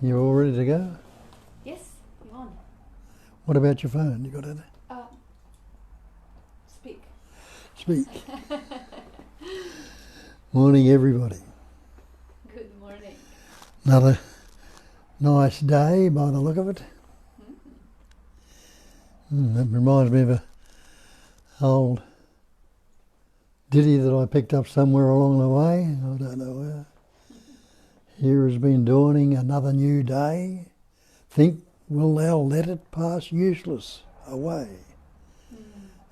You all ready to go? Yes, you're on. What about your phone? You got it? Speak. Speak. Morning, everybody. Good morning. Another nice day by the look of it. That reminds me of an old ditty that I picked up somewhere along the way. I don't know where. Here has been dawning another new day. Think, will thou let it pass useless away?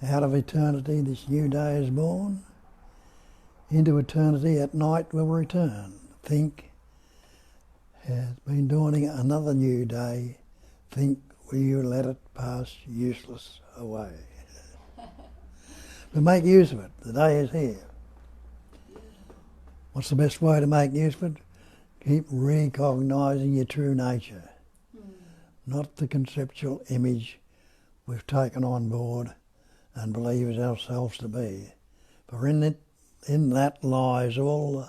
Out of eternity this new day is born. Into eternity at night will return. Think, has been dawning another new day. Think, will you let it pass useless away? But make use of it. The day is here. What's the best way to make use of it? Keep recognising your true nature, not the conceptual image we've taken on board and believe ourselves to be. For in that lies all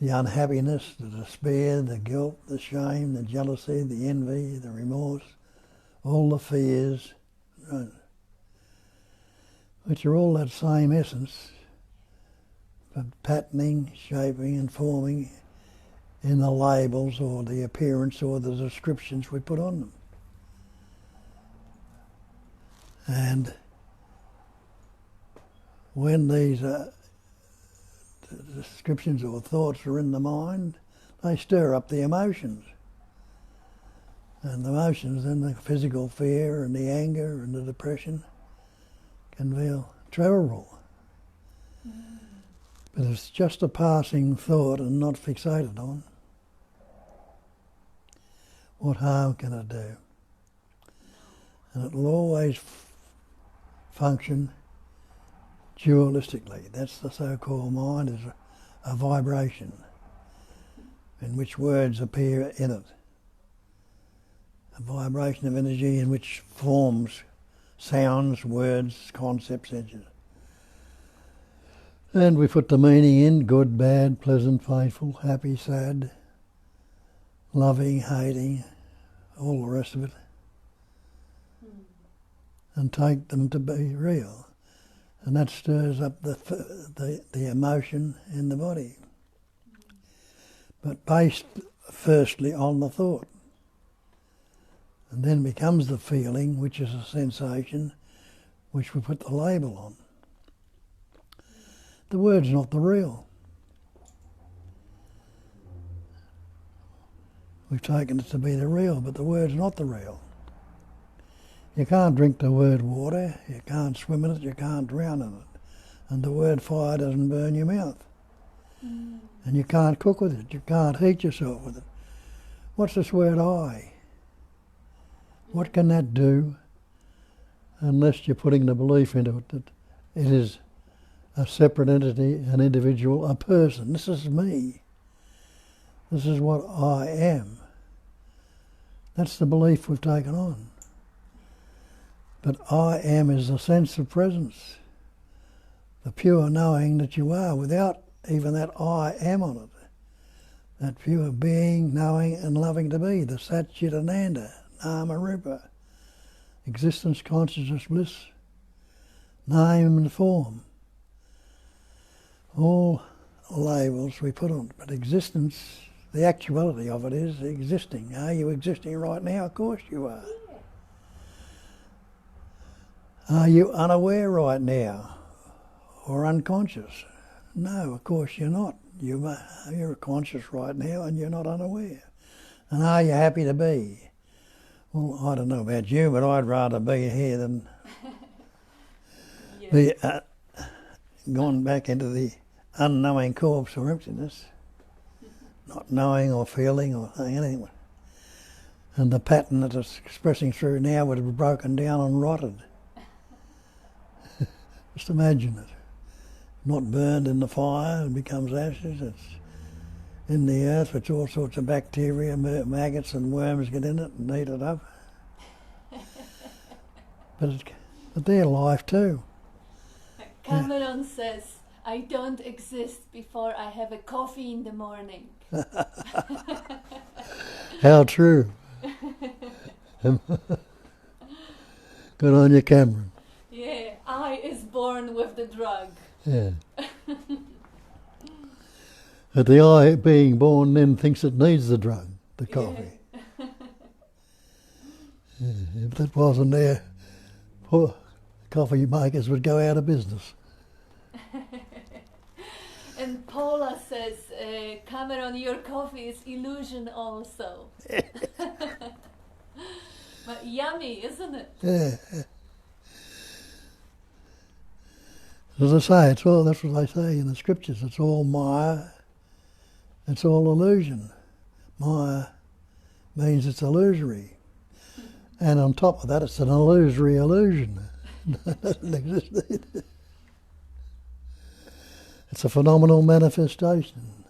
the unhappiness, the despair, the guilt, the shame, the jealousy, the envy, the remorse, all the fears, which are all that same essence, but patterning, shaping and forming in the labels or the appearance or the descriptions we put on them. And when these descriptions or thoughts are in the mind, they stir up the emotions. And the emotions, then the physical fear and the anger and the depression can feel terrible. But it's just a passing thought and not fixated on. What harm can it do? And it will always function dualistically. That's the so-called mind, is a vibration in which words appear in it. A vibration of energy in which forms, sounds, words, concepts, edges. And we put the meaning in: good, bad, pleasant, faithful, happy, sad, loving, hating, all the rest of it, and take them to be real. And that stirs up the emotion in the body, but based firstly on the thought, and then becomes the feeling, which is a sensation, which we put the label on. The word's not the real. We've taken it to be the real, but the word's not the real. You can't drink the word water, you can't swim in it, you can't drown in it. And the word fire doesn't burn your mouth. And you can't cook with it, you can't heat yourself with it. What's this word I? What can that do unless you're putting the belief into it that it is a separate entity, an individual, a person? This is me. This is what I am. That's the belief we've taken on. But I am is the sense of presence, the pure knowing that you are, without even that I am on it. That pure being, knowing and loving to be, the Sat Chit Ananda, Nama Rupa, existence, consciousness, bliss, name and form. All labels we put on it, but existence, the actuality of it is existing. Are you existing right now? Of course you are. Are you unaware right now or unconscious? No, of course you're not. You're conscious right now and you're not unaware. And are you happy to be? Well, I don't know about you, but I'd rather be here than be gone back into the unknowing corpse or emptiness, not knowing or feeling or anything. And the pattern that it's expressing through now would have broken down and rotted. Just imagine it. Not burned in the fire, it becomes ashes. It's in the earth, which all sorts of bacteria, maggots and worms get in it and eat it up. But they're life too. Cameron says, I don't exist before I have a coffee in the morning. How true. Good on you, Cameron. Yeah, I is born with the drug. Yeah. But the I being born then thinks it needs the drug, the coffee. Yeah. If that wasn't there, poor coffee makers would go out of business. And Paula says, Cameron, your coffee is illusion also. But yummy, isn't it? Yeah. As I say, it's all, that's what they say in the scriptures, it's all Maya, it's all illusion. Maya means it's illusory. And on top of that, it's an illusory illusion. It doesn't exist. It's a phenomenal manifestation.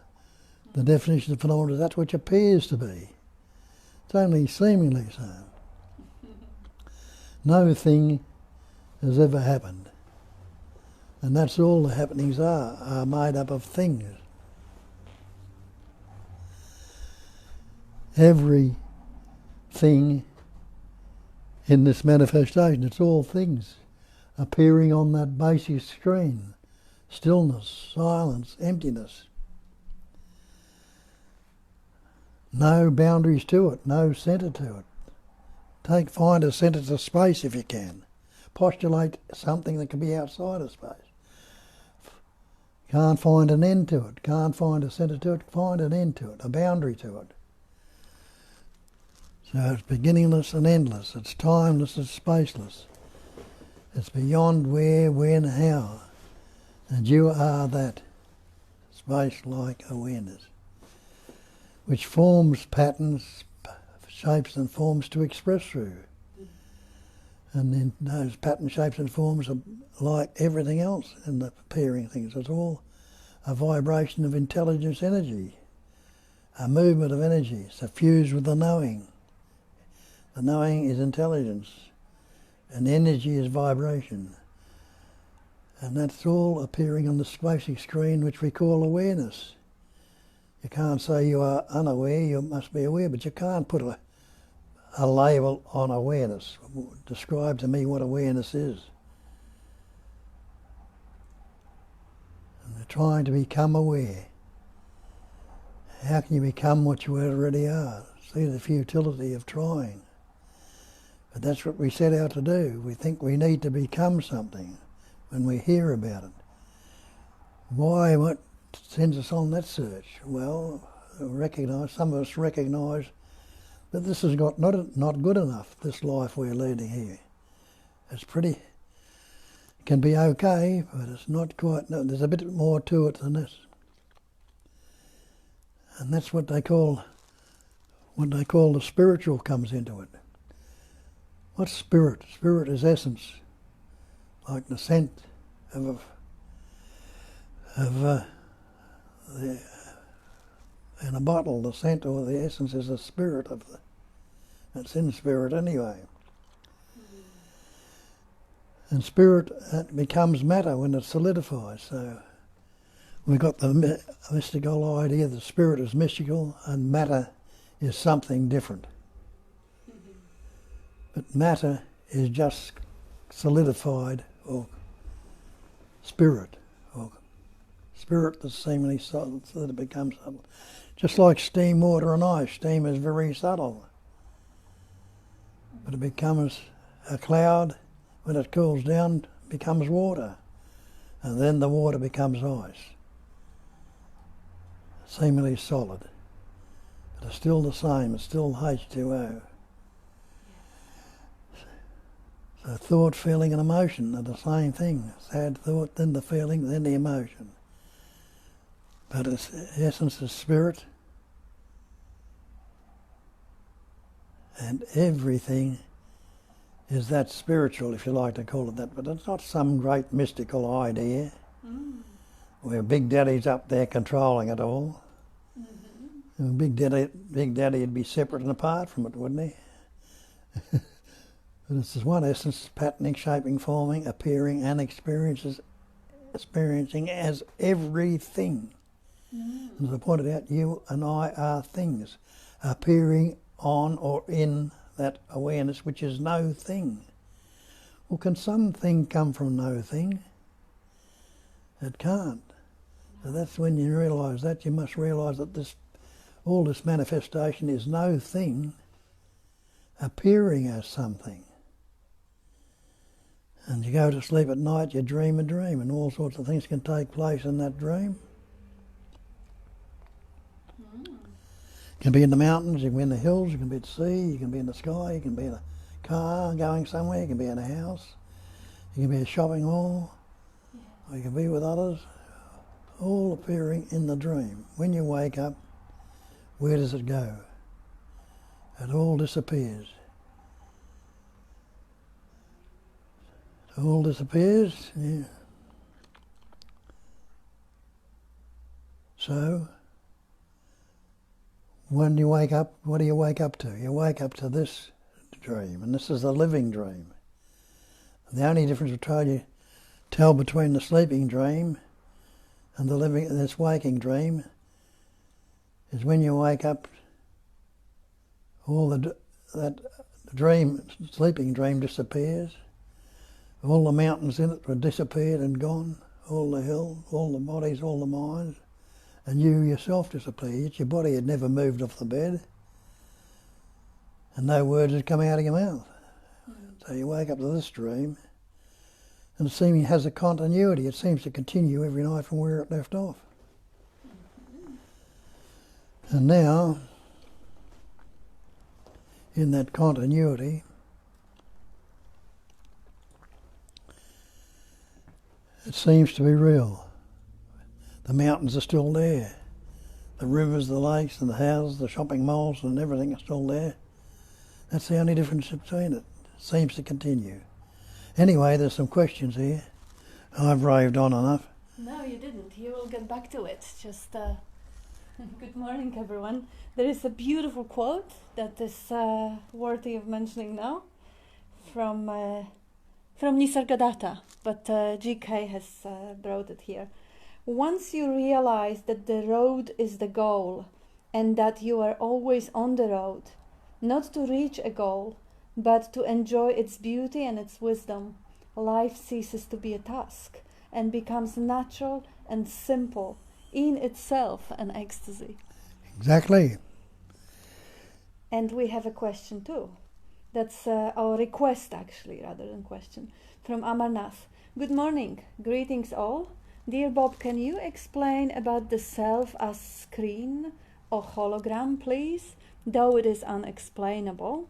The definition of phenomenon is that which appears to be. It's only seemingly so. No thing has ever happened. And that's all the happenings are made up of things. Every thing in this manifestation, it's all things appearing on that basic screen. Stillness, silence, emptiness. No boundaries to it, no centre to it. Find a centre to space if you can. Postulate something that can be outside of space. Can't find an end to it, can't find a centre to it, find an end to it, a boundary to it. So it's beginningless and endless, it's timeless, it's spaceless. It's beyond where, when, how. And you are that space-like awareness, which forms patterns, shapes and forms to express through. And then those pattern shapes and forms are like everything else in the appearing things. It's all a vibration of intelligence energy, a movement of energy, suffused with the knowing. The knowing is intelligence, and energy is vibration. And that's all appearing on the basic screen which we call awareness. You can't say you are unaware, you must be aware, but you can't put a label on awareness. Describe to me what awareness is. And they're trying to become aware. How can you become what you already are? See the futility of trying. But that's what we set out to do. We think we need to become something when we hear about it. Why? What sends us on that search? Well, some of us recognise that this has got not good enough, this life we're leading here. It's it can be okay, but it's not quite, no, there's a bit more to it than this. And that's what they call the spiritual comes into it. What's spirit? Spirit is essence, like the scent in a bottle. The scent or the essence is the spirit of it's in spirit anyway. And spirit becomes matter when it solidifies. So we've got the mystical idea that spirit is mystical and matter is something different. But matter is just solidified or spirit that's seemingly subtle, so that it becomes subtle. Just like steam, water and ice, steam is very subtle. But it becomes a cloud, when it cools down, becomes water. And then the water becomes ice. Seemingly solid. But it's still the same, it's still H2O. So thought, feeling and emotion are the same thing. Sad thought, then the feeling, then the emotion. But its essence is spirit. And everything is that spiritual, if you like to call it that. But it's not some great mystical idea where Big Daddy's up there controlling it all. And Big Daddy would be separate and apart from it, wouldn't he? But it's just one essence, patterning, shaping, forming, appearing and experiences experiencing as everything. As I pointed out, you and I are things appearing on or in that awareness, which is no thing. Well, can something come from no thing? It can't. So that's when you realise that. You must realise that all this manifestation is no thing appearing as something. And you go to sleep at night, you dream a dream, and all sorts of things can take place in that dream. You can be in the mountains, you can be in the hills, you can be at sea, you can be in the sky, you can be in a car going somewhere, you can be in a house, you can be in a shopping mall, or you can be with others, all appearing in the dream. When you wake up, where does it go? It all disappears. It all disappears, yeah. So, when you wake up, what do you wake up to? You wake up to this dream, and this is a living dream. And the only difference between the sleeping dream and this waking dream is when you wake up, all that sleeping dream disappears. All the mountains in it were disappeared and gone. All the hills, all the bodies, all the minds. And you yourself disappeared. Your body had never moved off the bed. And no words had come out of your mouth. So you wake up to this dream, and it has a continuity. It seems to continue every night from where it left off. And now, in that continuity, it seems to be real. The mountains are still there. The rivers, the lakes, and the houses, the shopping malls, and everything are still there. That's the only difference between it. It seems to continue. Anyway, there's some questions here. I've raved on enough. No, you didn't. You will get back to it. Just good morning, everyone. There is a beautiful quote that is worthy of mentioning now from Nisargadatta, but GK has brought it here. Once you realize that the road is the goal and that you are always on the road, not to reach a goal, but to enjoy its beauty and its wisdom, life ceases to be a task and becomes natural and simple, in itself an ecstasy. Exactly. And we have a question too. That's our request, actually, rather than question, from Amarnath. Good morning. Greetings all. Dear Bob, can you explain about the self as screen or hologram, please? Though it is unexplainable.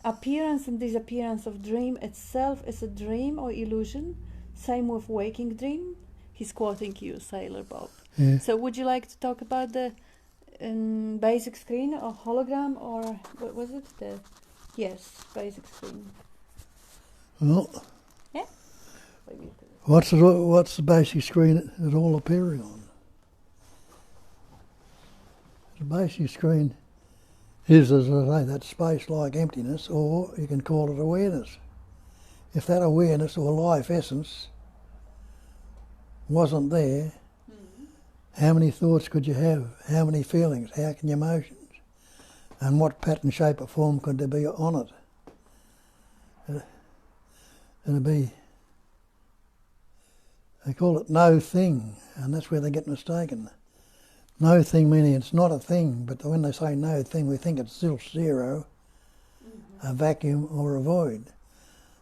Appearance and disappearance of dream itself is a dream or illusion. Same with waking dream. He's quoting you, Sailor Bob. Yeah. So would you like to talk about the basic screen or hologram, or what was it? Yes, basic screen. Well, yeah. What's the basic screen it all appearing on? The basic screen is, as I say, that space like emptiness, or you can call it awareness. If that awareness or life essence wasn't there, how many thoughts could you have? How many feelings? How many emotions? And what pattern, shape or form could there be on it? It'd be, they call it no thing, and that's where they get mistaken. No thing meaning it's not a thing, but when they say no thing, we think it's still zero, a vacuum or a void.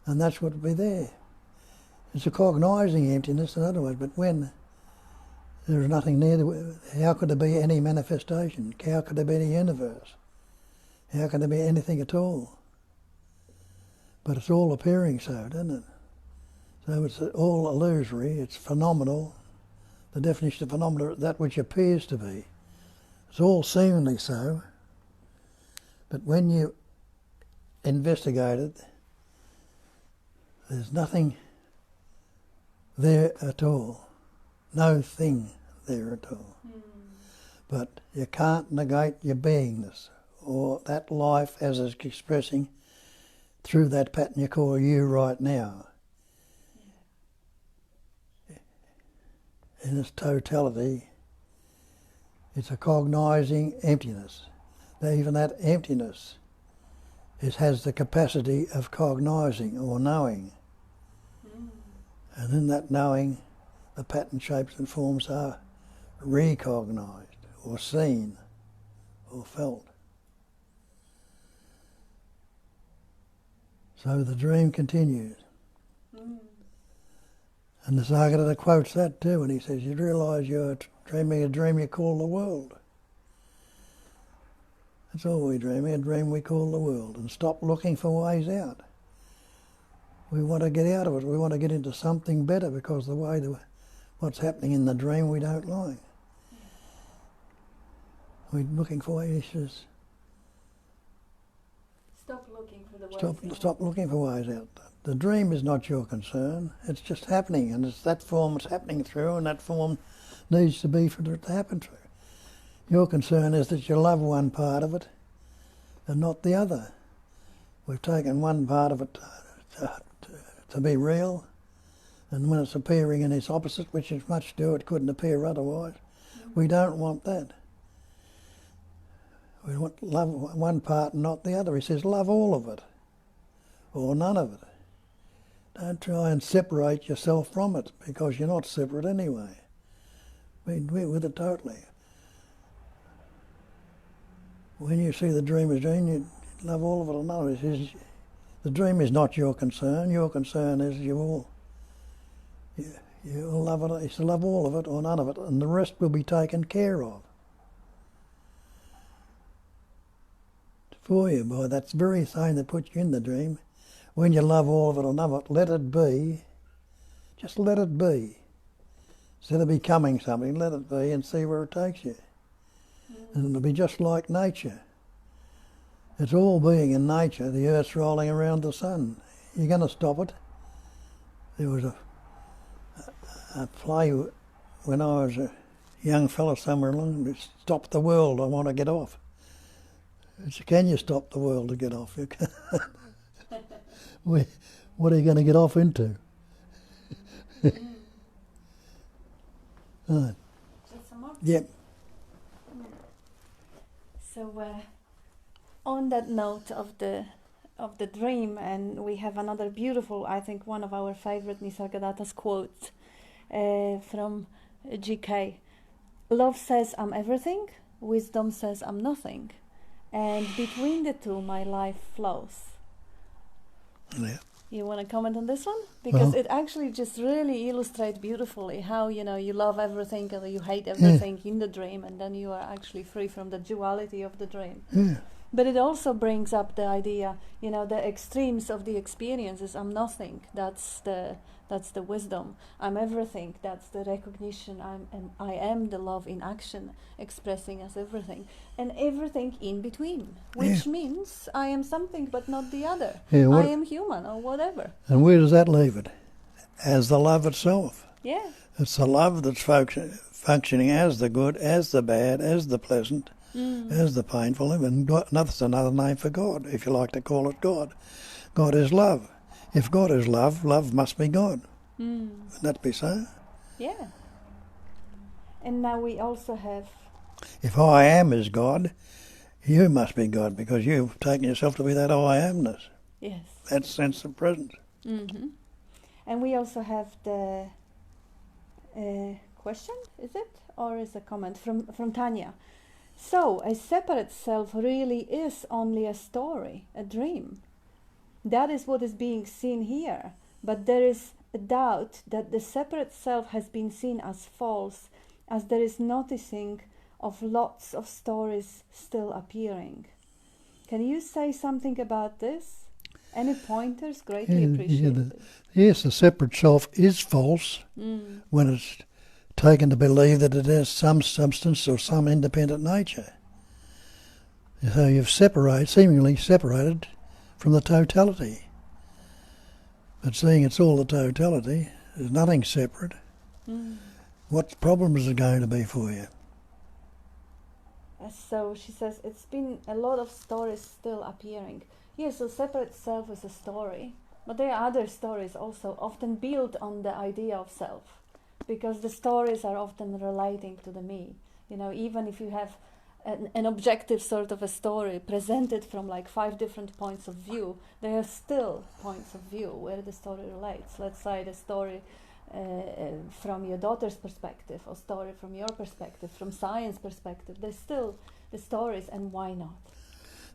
And that's what would be there. It's a cognising emptiness, in other words, but when there's nothing there, how could there be any manifestation? How could there be any universe? How could there be anything at all? But it's all appearing so, doesn't it? So it's all illusory, it's phenomenal. The definition of phenomena, that which appears to be. It's all seemingly so. But when you investigate it, there's nothing there at all. No thing there at all. But you can't negate your beingness, or that life as it's expressing through that pattern you call you right now. in its totality, it's a cognising emptiness. Even that emptiness has the capacity of cognising or knowing. And in that knowing, the pattern, shapes and forms are recognised or seen or felt. So the dream continues. And the Sagata quotes that too, and he says, you realise you're dreaming a dream you call the world. That's all we're dreaming, a dream we call the world, and stop looking for ways out. We want to get out of it, we want to get into something better, because what's happening in the dream we don't like. We're looking for ways. He says, stop looking for the ways out. Stop looking for ways out. The dream is not your concern, it's just happening, and it's that form it's happening through, and that form needs to be for it to happen through. Your concern is that you love one part of it and not the other. We've taken one part of it to be real, and when it's appearing in its opposite, which is much due, it couldn't appear otherwise, we don't want that. We want love one part and not the other. He says, love all of it, or none of it. Don't try and separate yourself from it, because you're not separate anyway. We're with it totally. When you see the dream as dream, you love all of it or none of it. He says, the dream is not your concern. Your concern is you love it. It's to love all of it or none of it, and the rest will be taken care of for you by that very thing that puts you in the dream. When you love all of it or none of it, let it be. Just let it be. Instead of becoming something, let it be and see where it takes you. And it'll be just like nature. It's all being in nature. The earth's rolling around the sun. You're going to stop it. There was a play when I was a young fellow somewhere along, stop the world, I want to get off. I said, can you stop the world to get off? You can't. What are you going to get off into? Right. Yep. So on that note of the dream, and we have another beautiful, I think one of our favorite Nisargadatta's quotes from GK. Love says I'm everything, wisdom says I'm nothing, and between the two my life flows. Yeah. You want to comment on this one? Because it actually just really illustrates beautifully how, you love everything and you hate everything in the dream, and then you are actually free from the duality of the dream. Yeah. But it also brings up the idea, the extremes of the experiences. I'm nothing. That's the wisdom. I'm everything. That's the recognition. I am the love in action, expressing as everything, and everything in between, which means I am something but not the other. Yeah, I am human or whatever. And where does that leave it? As the love itself. Yeah. It's the love that's functioning as the good, as the bad, as the pleasant. As the painful, and that's another name for God, if you like to call it God. God is love. If God is love, love must be God. Wouldn't that be so? Yeah. And now we also have... If I am is God, you must be God, because you've taken yourself to be that I amness. Yes. That sense of presence. Mm-hmm. And we also have the question, is it? Or is a comment from Tanya. So, a separate self really is only a story, a dream. That is what is being seen here. But there is a doubt that the separate self has been seen as false, as there is noticing of lots of stories still appearing. Can you say something about this? Any pointers? Greatly appreciated. Yes, the separate self is false when it's taken to believe that it has some substance or some independent nature. So you've seemingly separated from the totality. But seeing it's all the totality, there's nothing separate. What problem is it going to be for you? So she says, it's been a lot of stories still appearing. Yes, so separate self is a story, but there are other stories also, often built on the idea of self. because the stories are often relating to the me. Even if you have an objective sort of a story presented from like 5 different points of view, there are still points of view where the story relates. Let's say the story from your daughter's perspective, or story from your perspective, from science perspective. There's still the stories, and why not?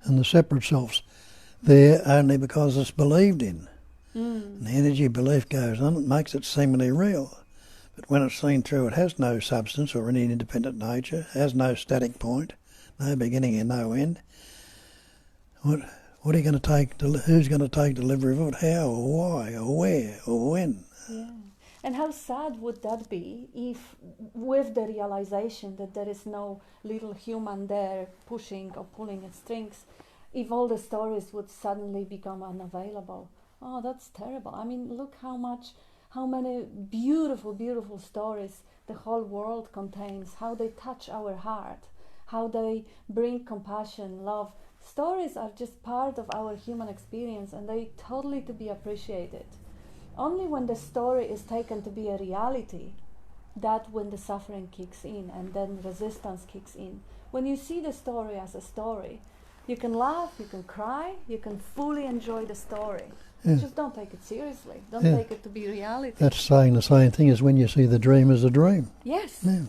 And the separate self's there only because it's believed in. And the energy belief goes on, it makes it seemingly real. But when it's seen through, it has no substance or any independent nature, has no static point, no beginning and no end. What are you going to take? Who's going to take delivery of it? How or why or where or when? Yeah. And how sad would that be if, with the realization that there is no little human there pushing or pulling at strings, if all the stories would suddenly become unavailable? Oh, that's terrible. I mean, look how many beautiful, beautiful stories the whole world contains, how they touch our heart, how they bring compassion, love. Stories are just part of our human experience, and they totally to be appreciated. Only when the story is taken to be a reality, that when the suffering kicks in and then resistance kicks in. When you see the story as a story, you can laugh, you can cry, you can fully enjoy the story. Yeah. Just don't take it seriously. Don't Yeah. take it to be reality. That's saying the same thing as when you see the dream as a dream. Yes. Yeah.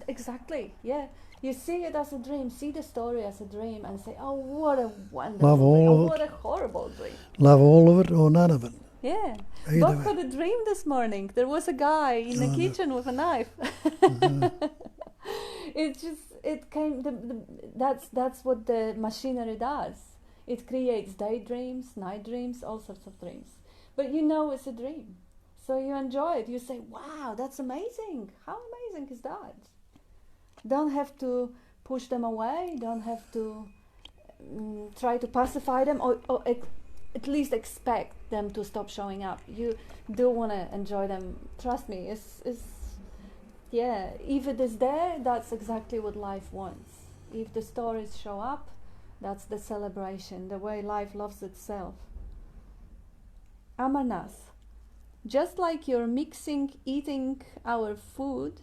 Exactly. Yeah. You see it as a dream, see the story as a dream, and say, oh, what a wonderful Love all dream. Oh, of it. what a horrible dream. Love all of it or none of it. Yeah. Either Bob way. had a dream this morning. There was a guy in the kitchen with a knife. That's what the machinery does. It creates daydreams, night dreams, all sorts of dreams. But it's a dream. So you enjoy it. You say, wow, that's amazing. How amazing is that? Don't have to push them away. Don't have to try to pacify them, or at least expect them to stop showing up. You do want to enjoy them. Trust me, if it is there, that's exactly what life wants. If the stories show up, that's the celebration, the way life loves itself. Amarnath, just like you're mixing eating our food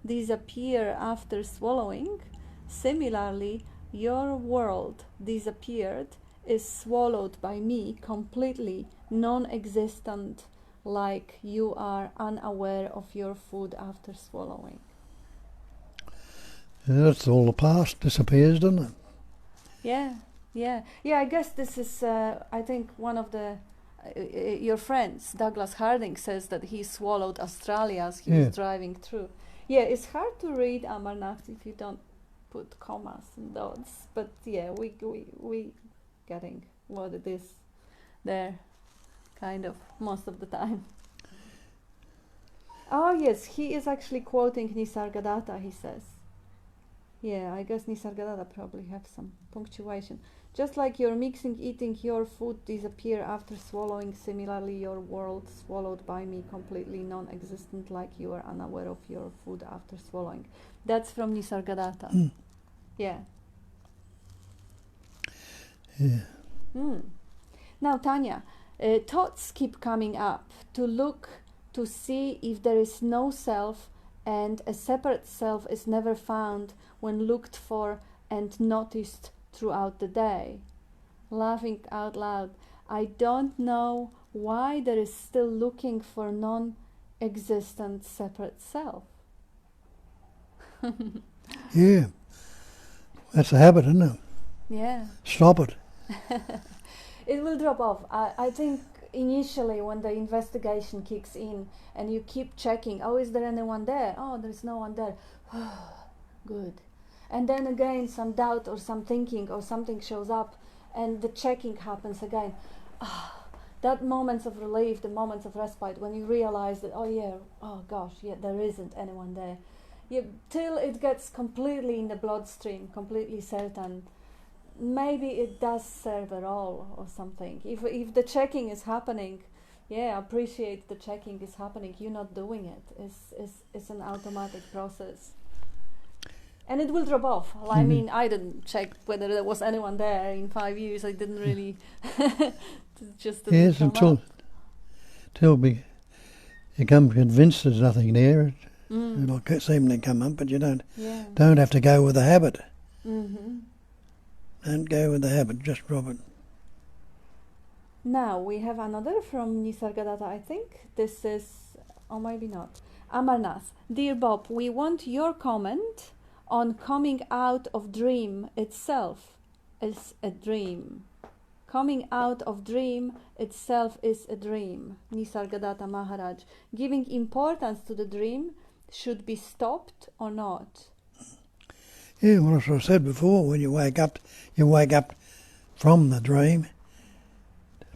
disappear after swallowing, similarly, your world disappeared, is swallowed by me, completely non-existent, like you are unaware of your food after swallowing. That's all the past disappears, doesn't it? Yeah. I guess this is, I think one of the your friends, Douglas Harding, says that he swallowed Australia as he was driving through. Yeah, it's hard to read Amarnath if you don't put commas and dots, but yeah, we getting what it is there, kind of, most of the time. Oh yes, he is actually quoting Nisargadatta, he says. Yeah, I guess Nisargadatta probably have some punctuation. Just like you're mixing eating your food disappear after swallowing, similarly your world swallowed by me, completely non-existent, like you are unaware of your food after swallowing. That's from Nisargadatta. Yeah. Now, Tanya, thoughts keep coming up to look to see if there is no self, and a separate self is never found when looked for and noticed throughout the day. Laughing out loud, I don't know why there is still looking for non-existent separate self. Yeah. That's a habit, isn't it? Yeah. Stop it. It will drop off. I think initially when the investigation kicks in and you keep checking, oh, is there anyone there? Oh, there's no one there. Good. And then again some doubt or some thinking or something shows up and the checking happens again. That moments of relief, the moments of respite when you realize that, there isn't anyone there. Till it gets completely in the bloodstream, completely certain, maybe it does serve a role or something. If the checking is happening, appreciate the checking is happening. You're not doing it. It's an automatic process. And it will drop off. I mean, I didn't check whether there was anyone there in 5 years. I didn't really. Just didn't come up. till you become convinced there's nothing there. Mm. It'll seem to come up, but you don't Yeah. have to go with the habit. Mm-hmm. Don't go with the habit, just drop it. Now we have another from Nisargadatta, I think. This is, or maybe not. Amarnath. Dear Bob, we want your comment on coming out of dream itself is a dream. Coming out of dream itself is a dream. Nisargadatta Maharaj. Giving importance to the dream should be stopped or not? Yeah, well, as I said before, when you wake up from the dream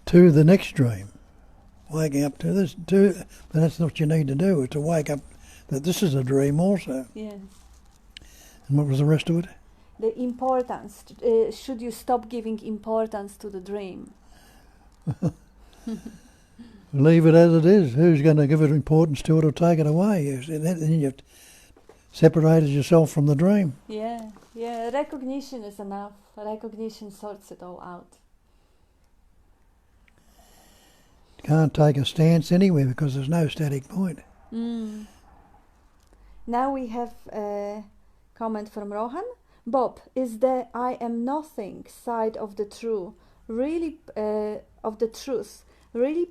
to the next dream. Waking up to this, but that's what you need to do, is to wake up that this is a dream also. Yes. And what was the rest of it? The importance. Should you stop giving importance to the dream? Leave it as it is. Who's going to give it importance to it or take it away? Then you've separated yourself from the dream. Yeah, yeah. Recognition is enough. Recognition sorts it all out. You can't take a stance anywhere because there's no static point. Mm. Now we have a comment from Rohan. Bob, is the I am nothing side of the truth really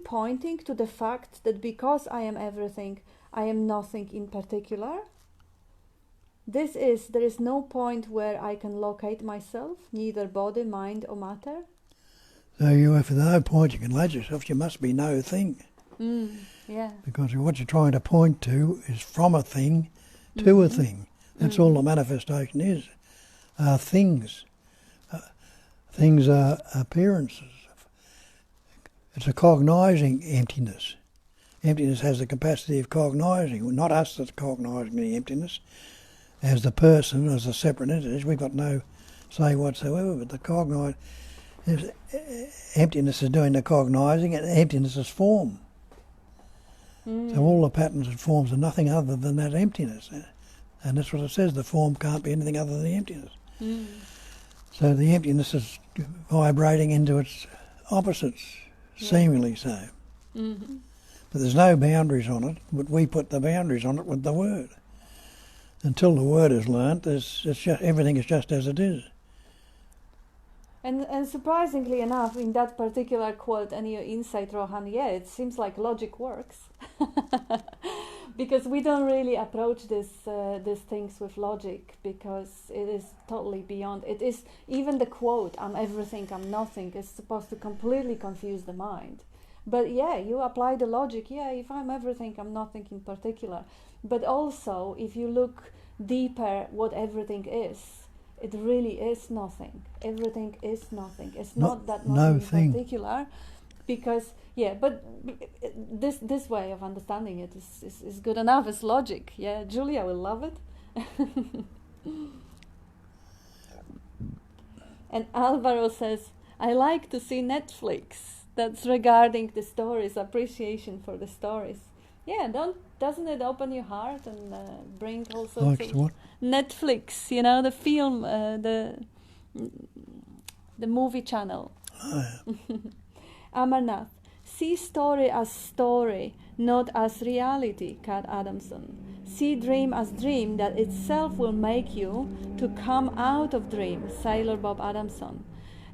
pointing to the fact that because I am everything, I am nothing in particular? There is no point where I can locate myself, neither body, mind or matter. So if there's no point you can locate yourself, you must be no thing. Yeah. Because what you're trying to point to is from a thing to a thing. That's all the manifestation is. Things. Things are appearances. It's a cognising emptiness. Emptiness has the capacity of cognising. Not us that's cognising the emptiness. As the person, as a separate entity, we've got no say whatsoever, but the cognising, emptiness is doing the cognising, and emptiness is form. So all the patterns and forms are nothing other than that emptiness. And that's what it says, the form can't be anything other than the emptiness. So the emptiness is vibrating into its opposites, seemingly so. But there's no boundaries on it, but we put the boundaries on it with the word. Until the word is learnt, everything is just as it is. And surprisingly enough, in that particular quote and your insight, Rohan, it seems like logic works. Because we don't really approach these things with logic, because it is totally beyond. It is, even the quote, I'm everything, I'm nothing, is supposed to completely confuse the mind. But you apply the logic, if I'm everything, I'm nothing in particular. But also, if you look deeper what everything is, it really is nothing. Everything is nothing. It's not that nothing in particular. Because, but this way of understanding it is good enough. It's logic. Yeah, Julia will love it. And Alvaro says, I like to see Netflix. That's regarding the stories, appreciation for the stories. Yeah, doesn't it open your heart and bring all sorts of what? Netflix, the film, the movie channel. Amarnath, see story as story, not as reality, Kat Adamson. See dream as dream that itself will make you to come out of dream, Sailor Bob Adamson.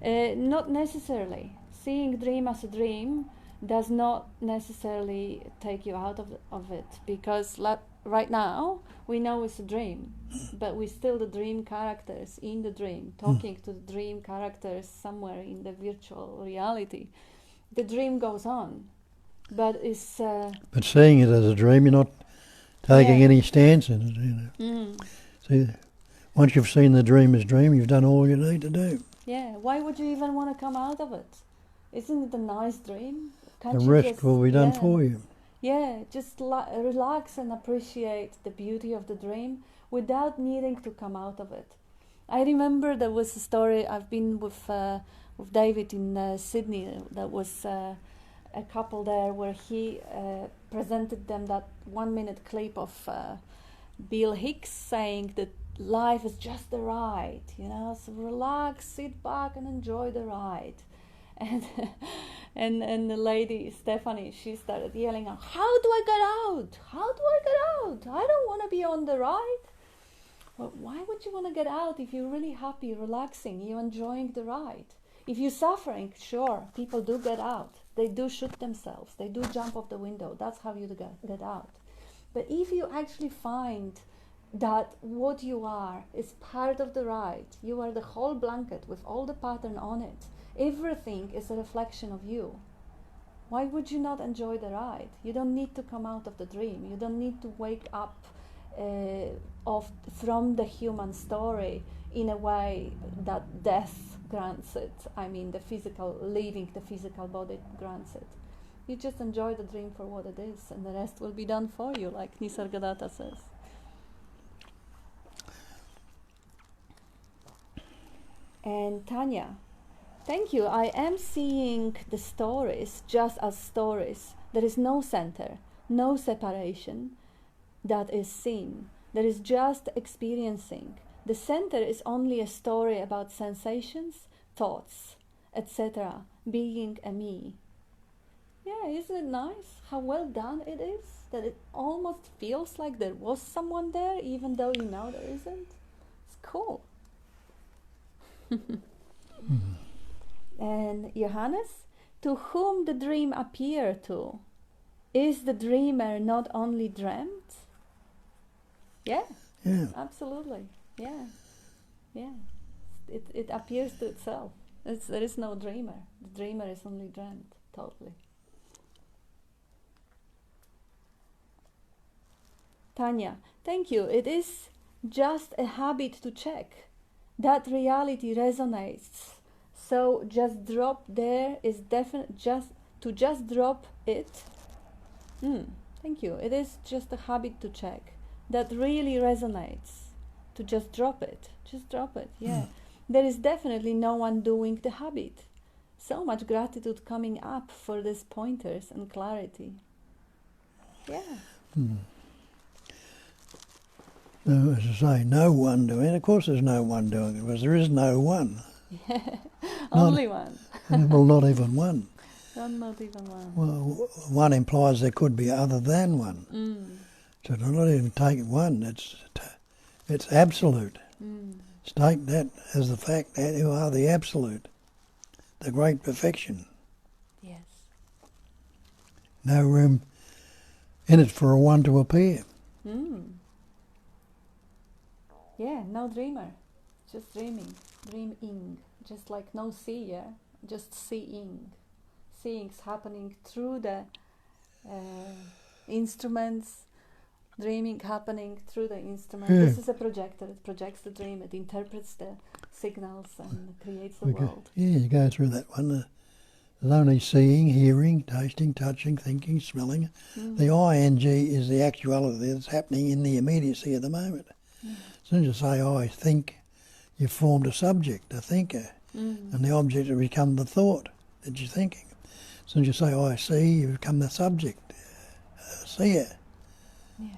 Not necessarily. Seeing dream as a dream does not necessarily take you out of it, because right now we know it's a dream, but we're still the dream characters in the dream, talking to the dream characters somewhere in the virtual reality. The dream goes on, but it's... But seeing it as a dream, you're not taking any stance in it. See, once you've seen the dream as dream, you've done all you need to do. Yeah, why would you even want to come out of it? Isn't it a nice dream? The rest will be done for you. Yeah, just relax and appreciate the beauty of the dream without needing to come out of it. I remember there was a story, I've been with David in Sydney, that was a couple there where he presented them that 1-minute clip of Bill Hicks saying that life is just the ride, so relax, sit back and enjoy the ride. And and the lady Stephanie, she started yelling out, "How do I get out? How do I get out? I don't want to be on the ride." Well, why would you want to get out if you're really happy, relaxing, you're enjoying the ride? If you're suffering, sure, people do get out. They do shoot themselves. They do jump off the window. That's how you get out. But if you actually find that what you are is part of the ride, you are the whole blanket with all the pattern on it, everything is a reflection of you. Why would you not enjoy the ride? You don't need to come out of the dream. You don't need to wake up from the human story in a way that death grants it. I mean, leaving the physical body grants it. You just enjoy the dream for what it is, and the rest will be done for you, like Nisargadatta says. And Tanya, thank you. I am seeing the stories just as stories. There is no center, no separation that is seen. There is just experiencing. The center is only a story about sensations, thoughts, etc., being a me. Yeah, isn't it nice how well done it is? That it almost feels like there was someone there, even though you know there isn't. It's cool. And Johannes, to whom the dream appear to, is the dreamer not only dreamt? Yeah, absolutely. Yeah. It appears to itself. There is no dreamer. The dreamer is only dreamt, totally. Tanya, thank you. It is just a habit to check. That reality resonates. So just drop there is definite. Just drop it. Thank you. It is just a habit to check. That really resonates. To just drop it. Just drop it. Yeah. There is definitely no one doing the habit. So much gratitude coming up for these pointers and clarity. Yeah. No, as I say, no one doing it. Of course there's no one doing it, because there is no one. Only one. Well, not even one. Not even one. Well, one implies there could be other than one. So to not even take one, it's absolute. Take that as the fact that you are the absolute, the great perfection. Yes. No room in it for a one to appear. Yeah, no dreamer, just dreaming, just like no seer, just seeing. Seeing's happening through the instruments, dreaming happening through the instrument. This is a projector. It projects the dream. It interprets the signals and creates the world. Yeah, you go through that one. There's only seeing, hearing, tasting, touching, thinking, smelling. The ING is the actuality that's happening in the immediacy of the moment. As soon as you say, I think, you've formed a subject, a thinker, and the object has become the thought that you're thinking. As soon as you say, I see, you become the subject, a seer. Yeah.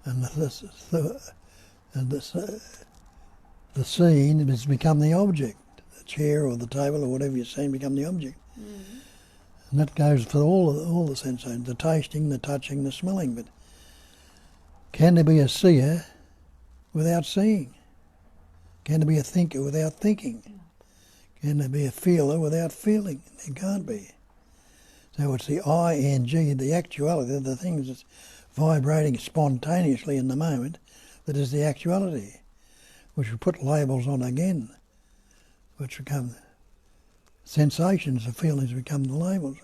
And the scene has become the object. The chair or the table or whatever you're seeing become the object. And that goes for all the sensations, the tasting, the touching, the smelling. But can there be a seer without seeing? Can there be a thinker without thinking? Can there be a feeler without feeling? There can't be. So it's the ING, the actuality of the things that's vibrating spontaneously in the moment, that is the actuality, which we put labels on again, which become sensations, the feelings become the labels.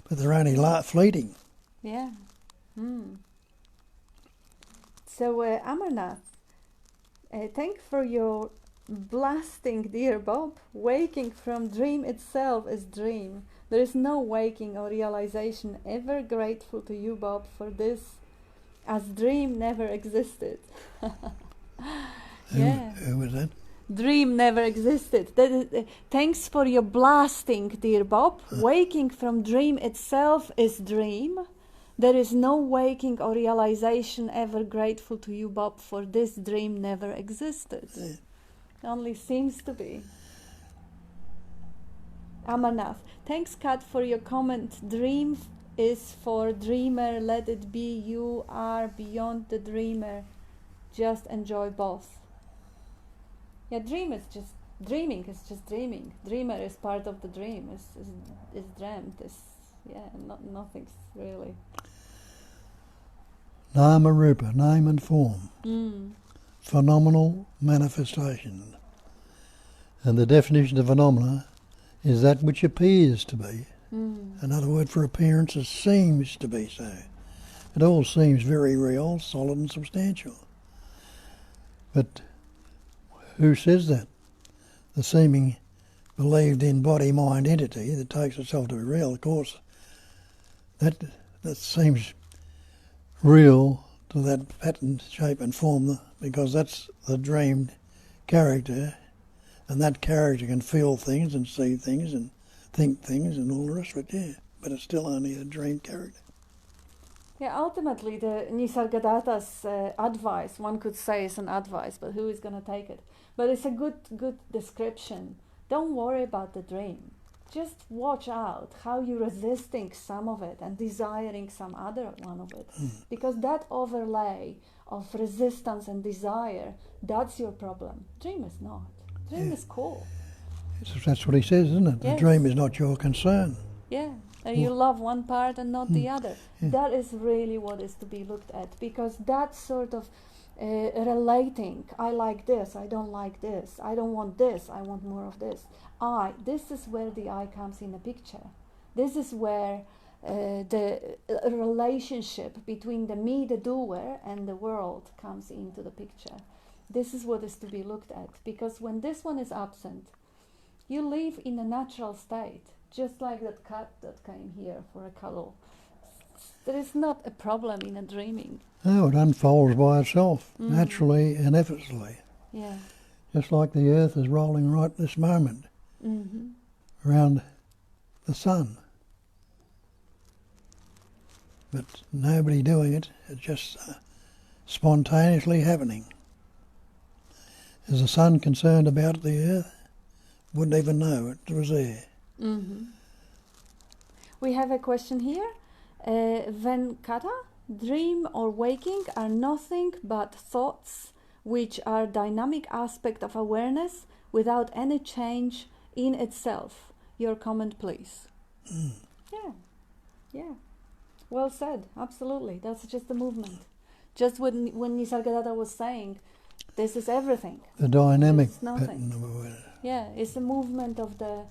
But they're only fleeting. Yeah. So Amarnath, thank for your blasting, dear Bob. Waking from dream itself is dream. There is no waking or realization. Ever grateful to you, Bob, for this, as dream never existed. Yeah. Who was that? Dream never existed. Thanks for your blasting, dear Bob. Waking from dream itself is dream. There is no waking or realization. Ever grateful to you, Bob, for this dream never existed. Only seems to be. Amarnath. Thanks, Kat, for your comment. Dream is for dreamer. Let it be. You are beyond the dreamer. Just enjoy both. Yeah, dreaming is just dreaming. Dreamer is part of the dream. Is dreamt. Nothing's really. Nama Rupa, name and form. Mm. Phenomenal manifestation. And the definition of phenomena is that which appears to be. Mm. Another word for appearance is seems to be so. It all seems very real, solid and substantial. But who says that? The seeming believed in body-mind entity that takes itself to be real, of course, that seems real to that pattern, shape and form, because that's the dreamed character, and that character can feel things and see things and think things and all the rest of it, yeah. But it's still only a dreamed character. Yeah, ultimately the Nisargadatta's advice, one could say is an advice, but who is going to take it? But it's a good description. Don't worry about the dream. Just watch out how you're resisting some of it and desiring some other one of it. Because that overlay of resistance and desire, that's your problem. Dream is not. Dream is cool. That's what he says, isn't it? Yes. The dream is not your concern. Yeah. You love one part and not the other. Yeah. That is really what is to be looked at, because that sort of relating, I like this, I don't like this, I don't want this, I want more of this. This is where the I comes in the picture. This is where the relationship between the me, the doer, and the world comes into the picture. This is what is to be looked at, because when this one is absent, you live in a natural state. Just like that cat that came here for a cuddle. There is not a problem in a dreaming. No, it unfolds by itself, naturally and effortlessly. Yeah. Just like the earth is rolling right this moment around the sun. But nobody doing it, it's just spontaneously happening. Is the sun concerned about the earth? Wouldn't even know it was there. We have a question here. Venkata, dream or waking are nothing but thoughts which are dynamic aspect of awareness without any change in itself. Your comment, please. Yeah. Well said. Absolutely. That's just the movement. Just when Nisargadatta was saying, this is everything. The dynamic It's nothing. pattern of awareness. Yeah, it's the movement of the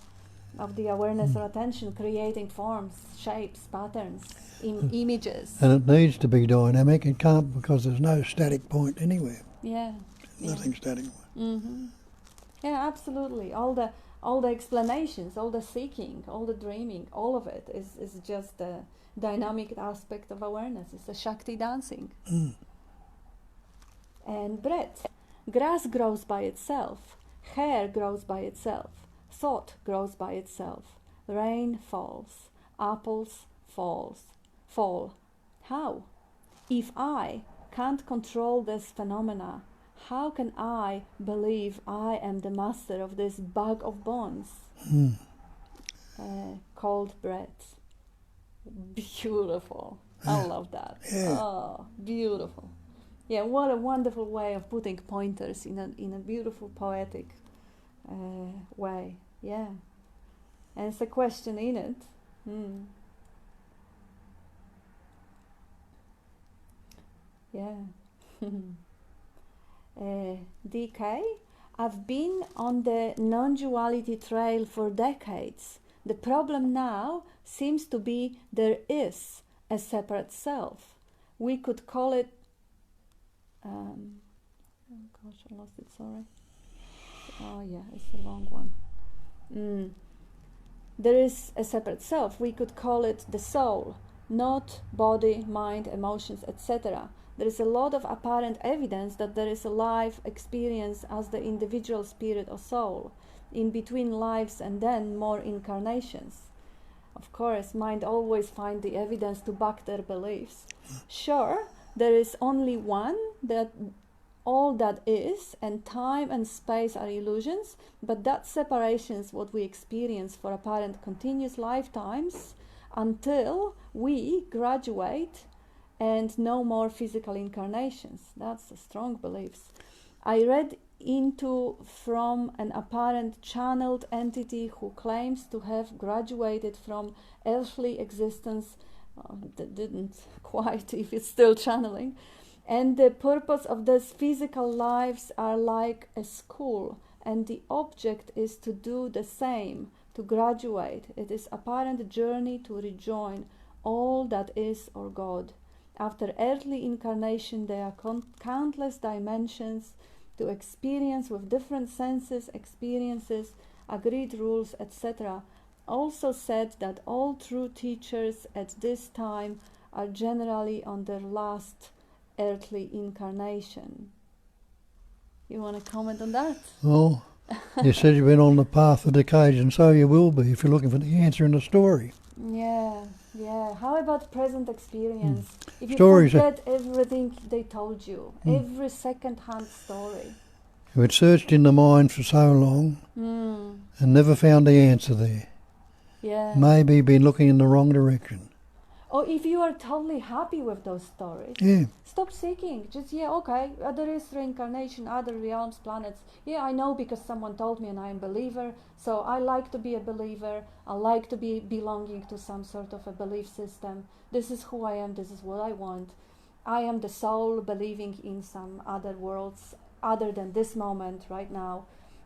awareness or attention, creating forms, shapes, patterns, images. And it needs to be dynamic. It can't, because there's no static point anywhere. Yeah. Nothing static. Yeah, absolutely. All the explanations, all the seeking, all the dreaming, all of it is just the dynamic aspect of awareness. It's the Shakti dancing. And breath. Grass grows by itself. Hair grows by itself. Thought grows by itself. Rain falls. Apples fall. How? If I can't control this phenomena, how can I believe I am the master of this bag of bones called breath? Beautiful. I love that. Yeah. Oh, beautiful. Yeah, what a wonderful way of putting pointers in a beautiful poetic way. Yeah, and it's a question in it. Yeah. DK, I've been on the non-duality trail for decades. The problem now seems to be there is a separate self. We could call it oh gosh, I lost it, sorry. Oh yeah, it's a long one. There is a separate self. We could call it the soul, not body, mind, emotions, etc. There is a lot of apparent evidence that there is a life experience as the individual spirit or soul, in between lives and then more incarnations. Of course, mind always find the evidence to back their beliefs. Sure, there is only one that all that is, and time and space are illusions, but that separation is what we experience for apparent continuous lifetimes until we graduate and no more physical incarnations. That's a strong belief. I read into from an apparent channeled entity who claims to have graduated from earthly existence, that didn't quite, if it's still channeling, and the purpose of these physical lives are like a school, and the object is to do the same, to graduate. It is apparent journey to rejoin all that is or God. After earthly incarnation, there are countless dimensions to experience with different senses, experiences, agreed rules, etc. Also said that all true teachers at this time are generally on their last earthly incarnation. You want to comment on that? Well, you said you've been on the path of decay, and so you will be if you're looking for the answer in the story. Yeah. How about present experience? If you Stories forget everything they told you, every second-hand story. If it searched in the mind for so long and never found the answer there, maybe been looking in the wrong direction. Or if you are totally happy with those stories, stop seeking. Just, there is reincarnation, other realms, planets. Yeah, I know because someone told me and I am a believer. So I like to be a believer. I like to be belonging to some sort of a belief system. This is who I am. This is what I want. I am the soul believing in some other worlds other than this moment right now.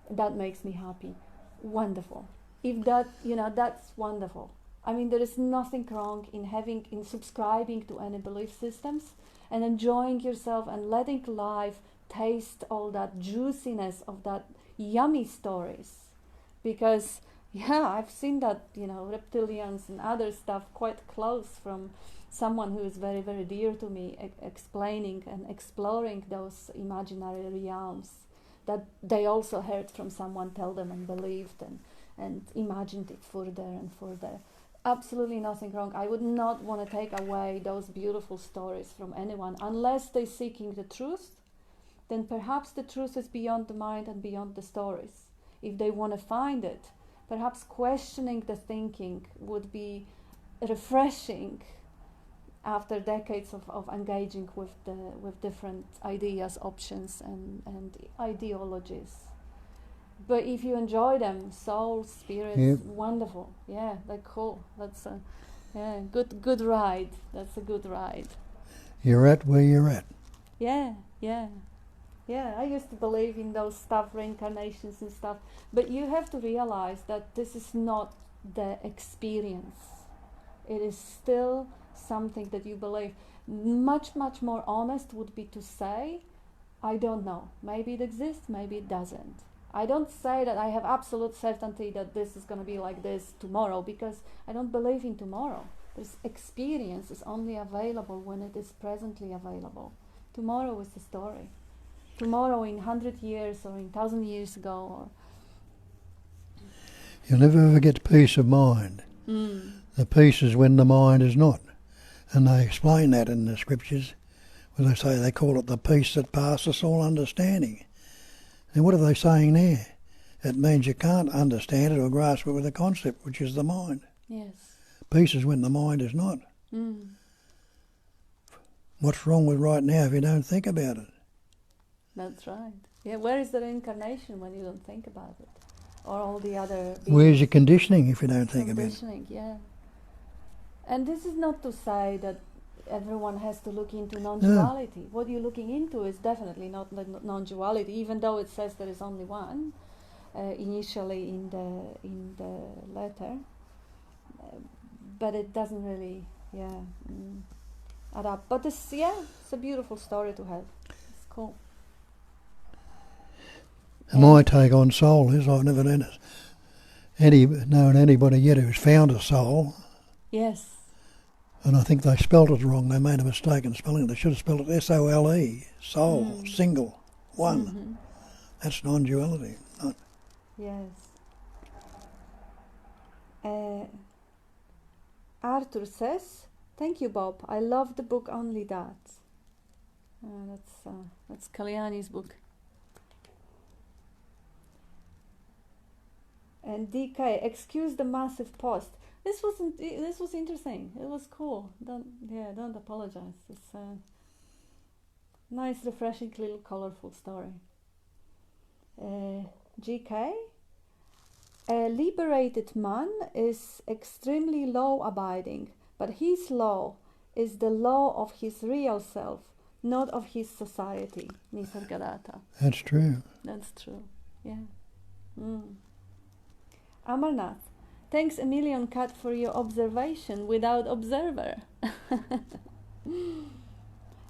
That makes me happy. Wonderful. If that, that's wonderful. I mean, there is nothing wrong in subscribing to any belief systems and enjoying yourself and letting life taste all that juiciness of that yummy stories. Because, I've seen that, reptilians and other stuff quite close from someone who is very, very dear to me, explaining and exploring those imaginary realms that they also heard from someone tell them and believed and imagined it further and further. Absolutely nothing wrong. I would not want to take away those beautiful stories from anyone unless they're seeking the truth. Then perhaps the truth is beyond the mind and beyond the stories. If they want to find it, perhaps questioning the thinking would be refreshing after decades of engaging with different ideas, options, and ideologies. But if you enjoy them, soul, spirits, wonderful. Yeah, they're cool. That's a good ride. That's a good ride. You're at where you're at. Yeah. I used to believe in those stuff, reincarnations and stuff. But you have to realize that this is not the experience. It is still something that you believe. Much more honest would be to say, I don't know. Maybe it exists, maybe it doesn't. I don't say that I have absolute certainty that this is going to be like this tomorrow, because I don't believe in tomorrow. This experience is only available when it is presently available. Tomorrow is the story. Tomorrow in 100 years or in 1,000 years ago. You'll never ever get peace of mind. The peace is when the mind is not. And they explain that in the scriptures, where they call it the peace that passes all understanding. And what are they saying there? It means you can't understand it or grasp it with a concept, which is the mind. Yes. Peace is when the mind is not. What's wrong with right now if you don't think about it? That's right. Yeah, where is the reincarnation when you don't think about it? Or all the other... Where's your conditioning if you don't think about it? Conditioning, yeah. And this is not to say that everyone has to look into non-duality. No. What you're looking into is definitely not non-duality, even though it says there is only one initially in the letter, but it doesn't really add up. But it's a beautiful story to have. It's cool. And my take on soul is I've never known anybody yet who's found a soul. Yes. And I think they spelled it wrong. They made a mistake in spelling it. They should have spelled it S-O-L-E, soul, single, one. That's non-duality. Yes. Arthur says, thank you, Bob. I love the book Only That. That's Kalyani's book. And DK, excuse the massive post. This was interesting. It was cool. Don't apologize. It's a nice, refreshing, little colorful story. GK, a liberated man is extremely law-abiding, but his law is the law of his real self, not of his society. Nisargadatta. That's true. That's true. Yeah. Amarnath, thanks a million, Kat, for your observation without observer.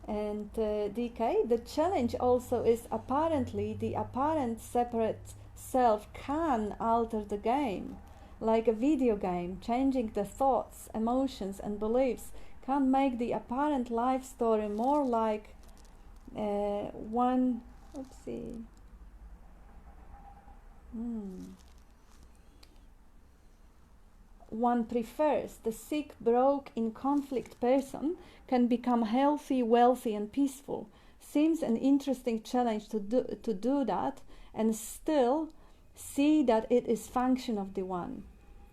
And DK, the challenge also is apparently the apparent separate self can alter the game. Like a video game, changing the thoughts, emotions and beliefs can make the apparent life story more like one prefers. The sick, broke, in conflict person can become healthy, wealthy and peaceful. Seems an interesting challenge to do that and still see that it is function of the one.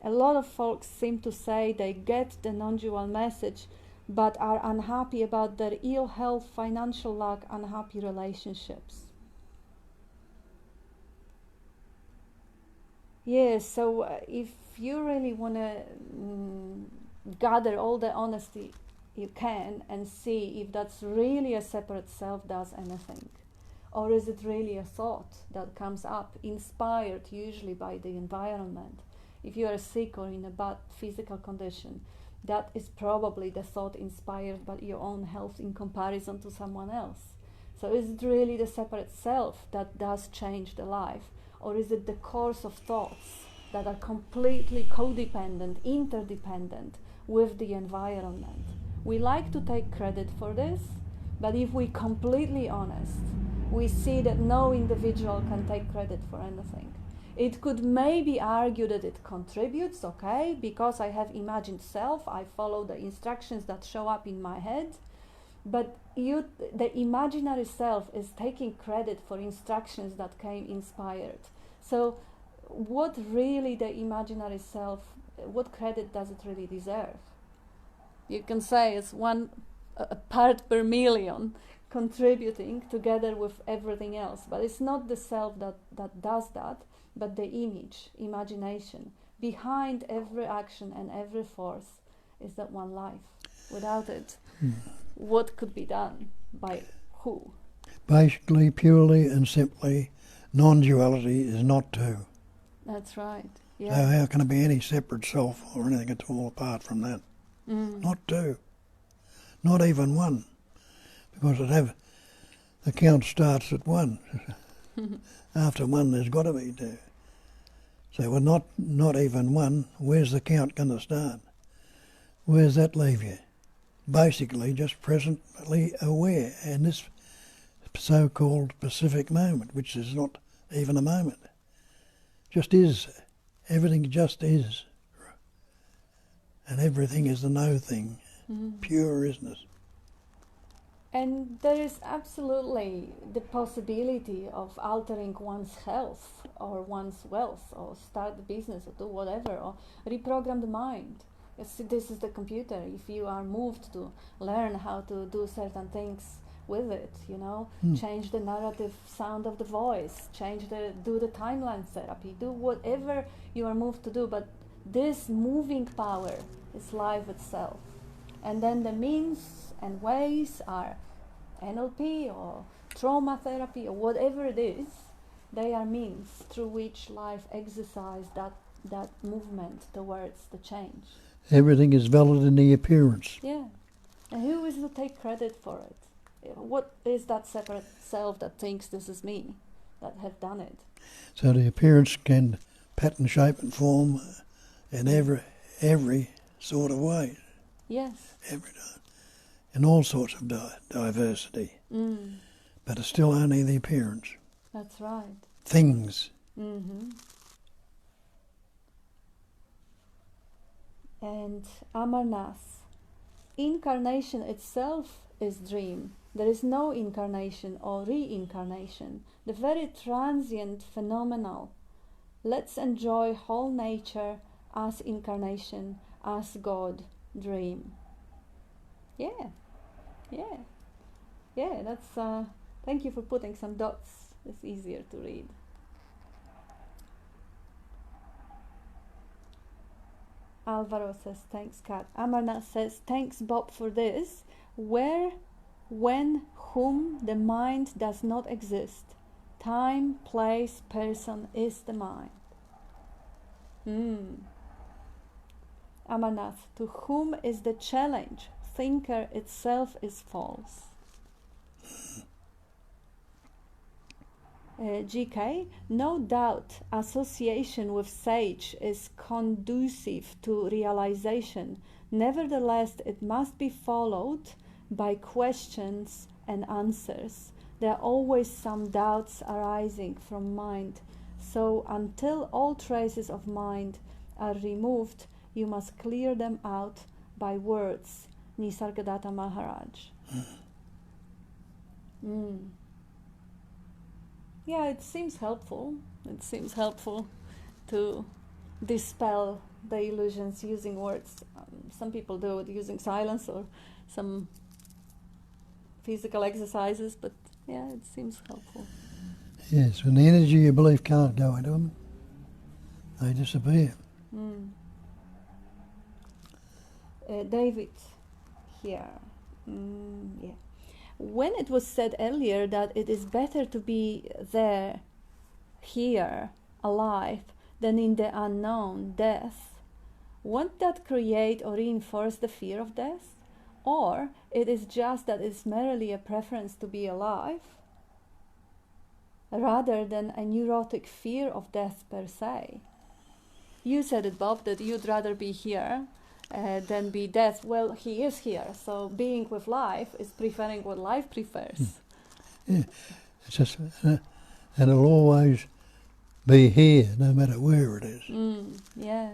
A lot of folks seem to say they get the non-dual message but are unhappy about their ill health, financial lack, unhappy relationships. Yes, so if you really want to gather all the honesty you can and see if that's really a separate self does anything, or is it really a thought that comes up, inspired usually by the environment. If you are sick or in a bad physical condition, that is probably the thought inspired by your own health in comparison to someone else. So is it really the separate self that does change the life? Or is it the course of thoughts that are completely codependent, interdependent with the environment? We like to take credit for this, but if we're completely honest, we see that no individual can take credit for anything. It could maybe argue that it contributes, okay, because I have imagined self, I follow the instructions that show up in my head, but the imaginary self is taking credit for instructions that came inspired. So what really the imaginary self, what credit does it really deserve? You can say it's a part per million contributing together with everything else, but it's not the self that does that, but the image, imagination. Behind every action and every force is that one life. Without it, what could be done by who? Basically, purely and simply, non-duality is not two. That's right. Yeah. So how can it be any separate self or anything at all apart from that? Not two. Not even one. Because the count starts at one. After one, there's got to be two. So we're not even one. Where's the count going to start? Where's that leave you? Basically, just presently aware in this so-called Pacific moment, which is not even a moment. Just is. Everything just is. And everything is the no thing. Pure isness. And there is absolutely the possibility of altering one's health or one's wealth or start a business or do whatever or reprogram the mind. This is the computer. If you are moved to learn how to do certain things with it, change the narrative sound of the voice, do the timeline therapy, do whatever you are moved to do, but this moving power is life itself. And then the means and ways are NLP or trauma therapy or whatever it is. They are means through which life exercises that movement towards the change. Everything is valid in the appearance. Yeah. And who is to take credit for it? What is that separate self that thinks this is me, that have done it? So the appearance can pattern, shape and form in every sort of way. Yes. In all sorts of diversity. But it's still only the appearance. That's right. Things. And Amarnath, incarnation itself is dream, There is no incarnation or reincarnation. The very transient phenomenal. Let's enjoy whole nature as incarnation, as God, dream. Yeah. That's. Thank you for putting some dots. It's easier to read. Alvaro says, thanks, Kat. Amarnath says, thanks, Bob, for this. Where, when, whom the mind does not exist. Time, place, person is the mind. Amarnath, to whom is the challenge? Thinker itself is false. GK, no doubt association with sage is conducive to realization. Nevertheless, it must be followed by questions and answers. There are always some doubts arising from mind. So until all traces of mind are removed, you must clear them out by words. Nisargadatta Maharaj. Yeah, it seems helpful. It seems helpful to dispel the illusions using words. Some people do it using silence or some physical exercises, but yeah, it seems helpful. Yes, when the energy you believe can't go into them, they disappear. David here. Yeah. When it was said earlier that it is better to be there, here, alive, than in the unknown, death, won't that create or reinforce the fear of death? Or it is just that it's merely a preference to be alive, rather than a neurotic fear of death per se? You said it, Bob, that you'd rather be here than be death. Well, he is here, so being with life is preferring what life prefers. Yeah, it's just, and it'll always be here, no matter where it is. Yeah.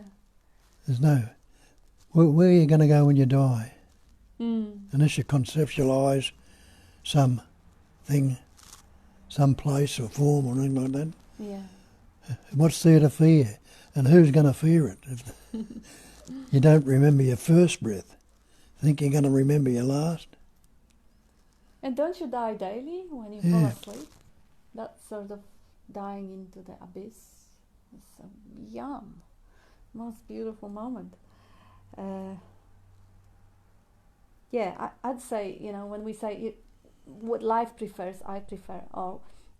There's no, where are you going to go when you die? Unless you conceptualise some thing, some place or form or anything like that. Yeah. What's there to fear? And who's going to fear it? If you don't remember your first breath, think you're going to remember your last? And don't you die daily when you fall asleep? That's sort of dying into the abyss. It's a most beautiful moment. I'd say, when we say what life prefers, I prefer, or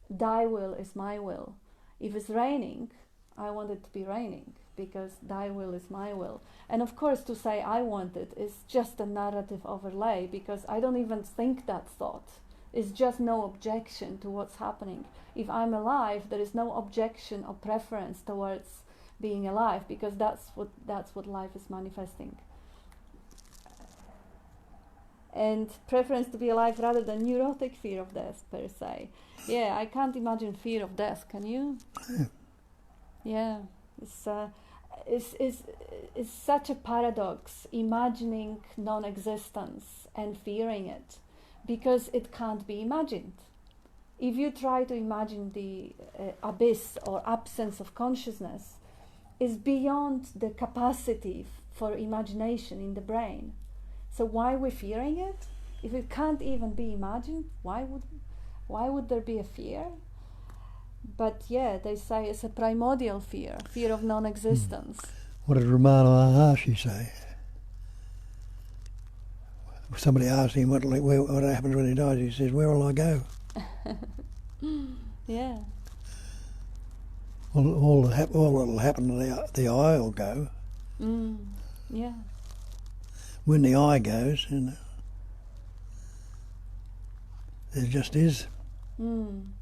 thy will is my will. If it's raining, I want it to be raining, because thy will is my will. And of course, to say I want it is just a narrative overlay, because I don't even think that thought. It's just no objection to what's happening. If I'm alive, there is no objection or preference towards being alive, because that's what life is manifesting. And preference to be alive rather than neurotic fear of death per se. Yeah, I can't imagine fear of death. Can you? Yeah, it's such a paradox, imagining non-existence and fearing it, because it can't be imagined. If you try to imagine the abyss or absence of consciousness, is beyond the capacity for imagination in the brain. So why are we fearing it? If it can't even be imagined, why would there be a fear? But yeah, they say it's a primordial fear of non-existence. What did Ramana Maharshi say? Somebody asked him what happens when he dies. He says, "Where will I go?" Yeah. All that'll happen to the eye will go. Yeah. When the eye goes, there just is. And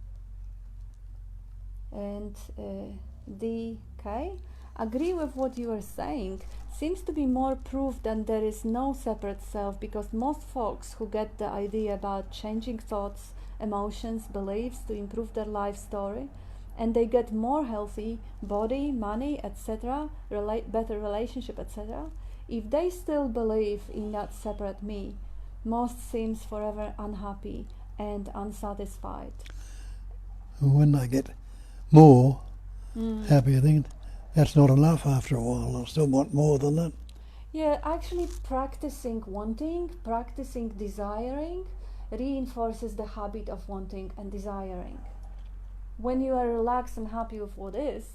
DK, agree with what you are saying. Seems to be more proof that there is no separate self, because most folks who get the idea about changing thoughts, emotions, beliefs to improve their life story, and they get more healthy body, money, etc., better relationship, etc., if they still believe in that separate me, Most seems forever unhappy and unsatisfied. When they get more happy, I think that's not enough after a while. They'll still want more than that. Yeah, actually practicing wanting, practicing desiring reinforces the habit of wanting and desiring. When you are relaxed and happy with what is,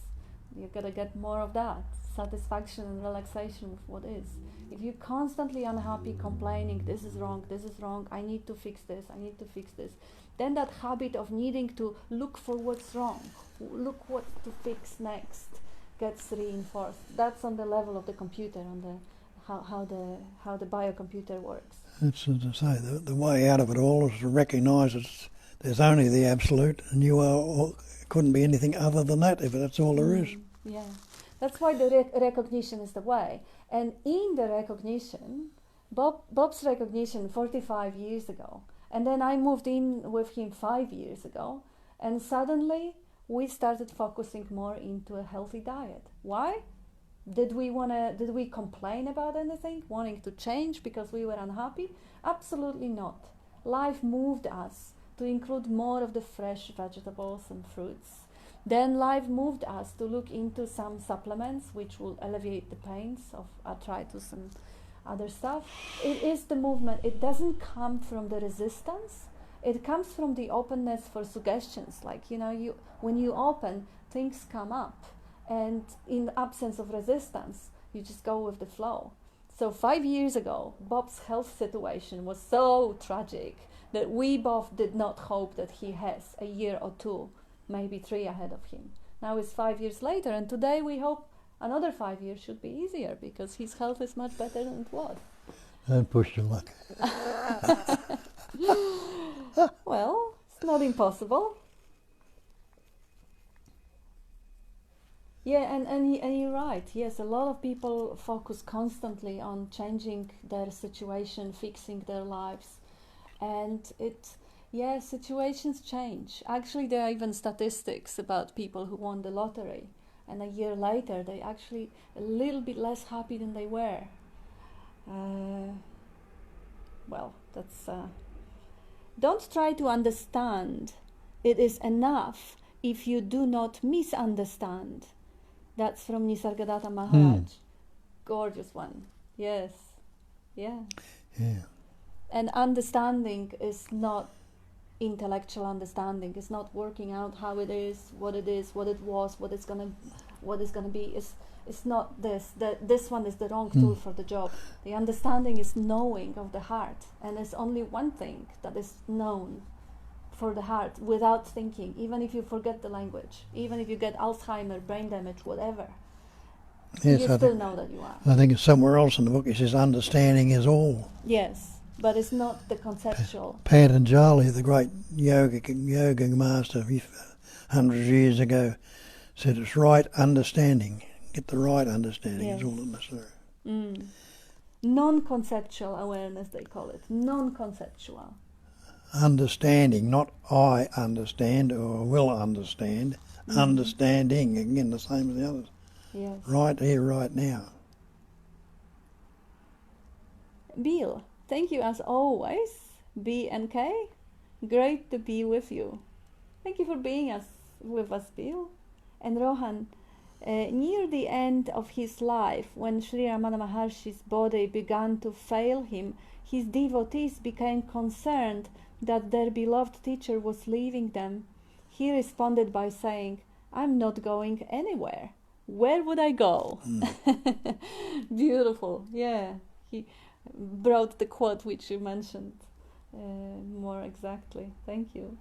you're gonna get more of that satisfaction and relaxation with what is. If you're constantly unhappy, complaining, this is wrong, I need to fix this, then that habit of needing to look for what's wrong, look what to fix next, gets reinforced. That's on the level of the computer, on the how the biocomputer works. That's to say, the way out of it all is to recognise there's only the absolute, and you are couldn't be anything other than that if that's all there is. Yeah, that's why the recognition is the way. And in the recognition, Bob's recognition 45 years ago, and then I moved in with him 5 years ago, and suddenly we started focusing more into a healthy diet. Why? Did we complain about anything, wanting to change because we were unhappy? Absolutely not. Life moved us to include more of the fresh vegetables and fruits. Then life moved us to look into some supplements which will alleviate the pains of arthritis and other stuff. It is the movement. It doesn't come from the resistance. It comes from the openness for suggestions. Like, when you open, things come up. And in the absence of resistance, you just go with the flow. So 5 years ago, Bob's health situation was so tragic that we both did not hope that he has a year or two, maybe 3 ahead of him. Now it's 5 years later, and today we hope another 5 years should be easier because his health is much better than it was. And push your luck. Well, it's not impossible. Yeah, and you're right. Yes, a lot of people focus constantly on changing their situation, fixing their lives. And situations change. Actually, there are even statistics about people who won the lottery. And a year later, they're actually a little bit less happy than they were. Don't try to understand. It is enough if you do not misunderstand. That's from Nisargadatta Maharaj. Gorgeous one. Yes. Yeah. Yeah. And understanding is not intellectual understanding. It's not working out how it is, what it was, what it's gonna be. It's not this. This one is the wrong tool for the job. The understanding is knowing of the heart, and there's only one thing that is known for the heart without thinking. Even if you forget the language, even if you get Alzheimer, brain damage, whatever, yes, you still know that you are. I think it's somewhere else in the book. It says understanding is all. Yes, but it's not the conceptual. Patanjali, the great yoga master hundreds of years ago, said it's right understanding. Get the right understanding is all that's necessary. Non-conceptual awareness, they call it. Non-conceptual. Understanding, not I understand or will understand. Understanding, again, the same as the others. Yes. Right here, right now. Bill, thank you as always. B and K, great to be with you. Thank you for being with us, Bill. And Rohan, near the end of his life, when Sri Ramana Maharshi's body began to fail him, his devotees became concerned that their beloved teacher was leaving them. He responded by saying, "I'm not going anywhere. Where would I go?" Beautiful. Yeah, he brought the quote which you mentioned more exactly. Thank you.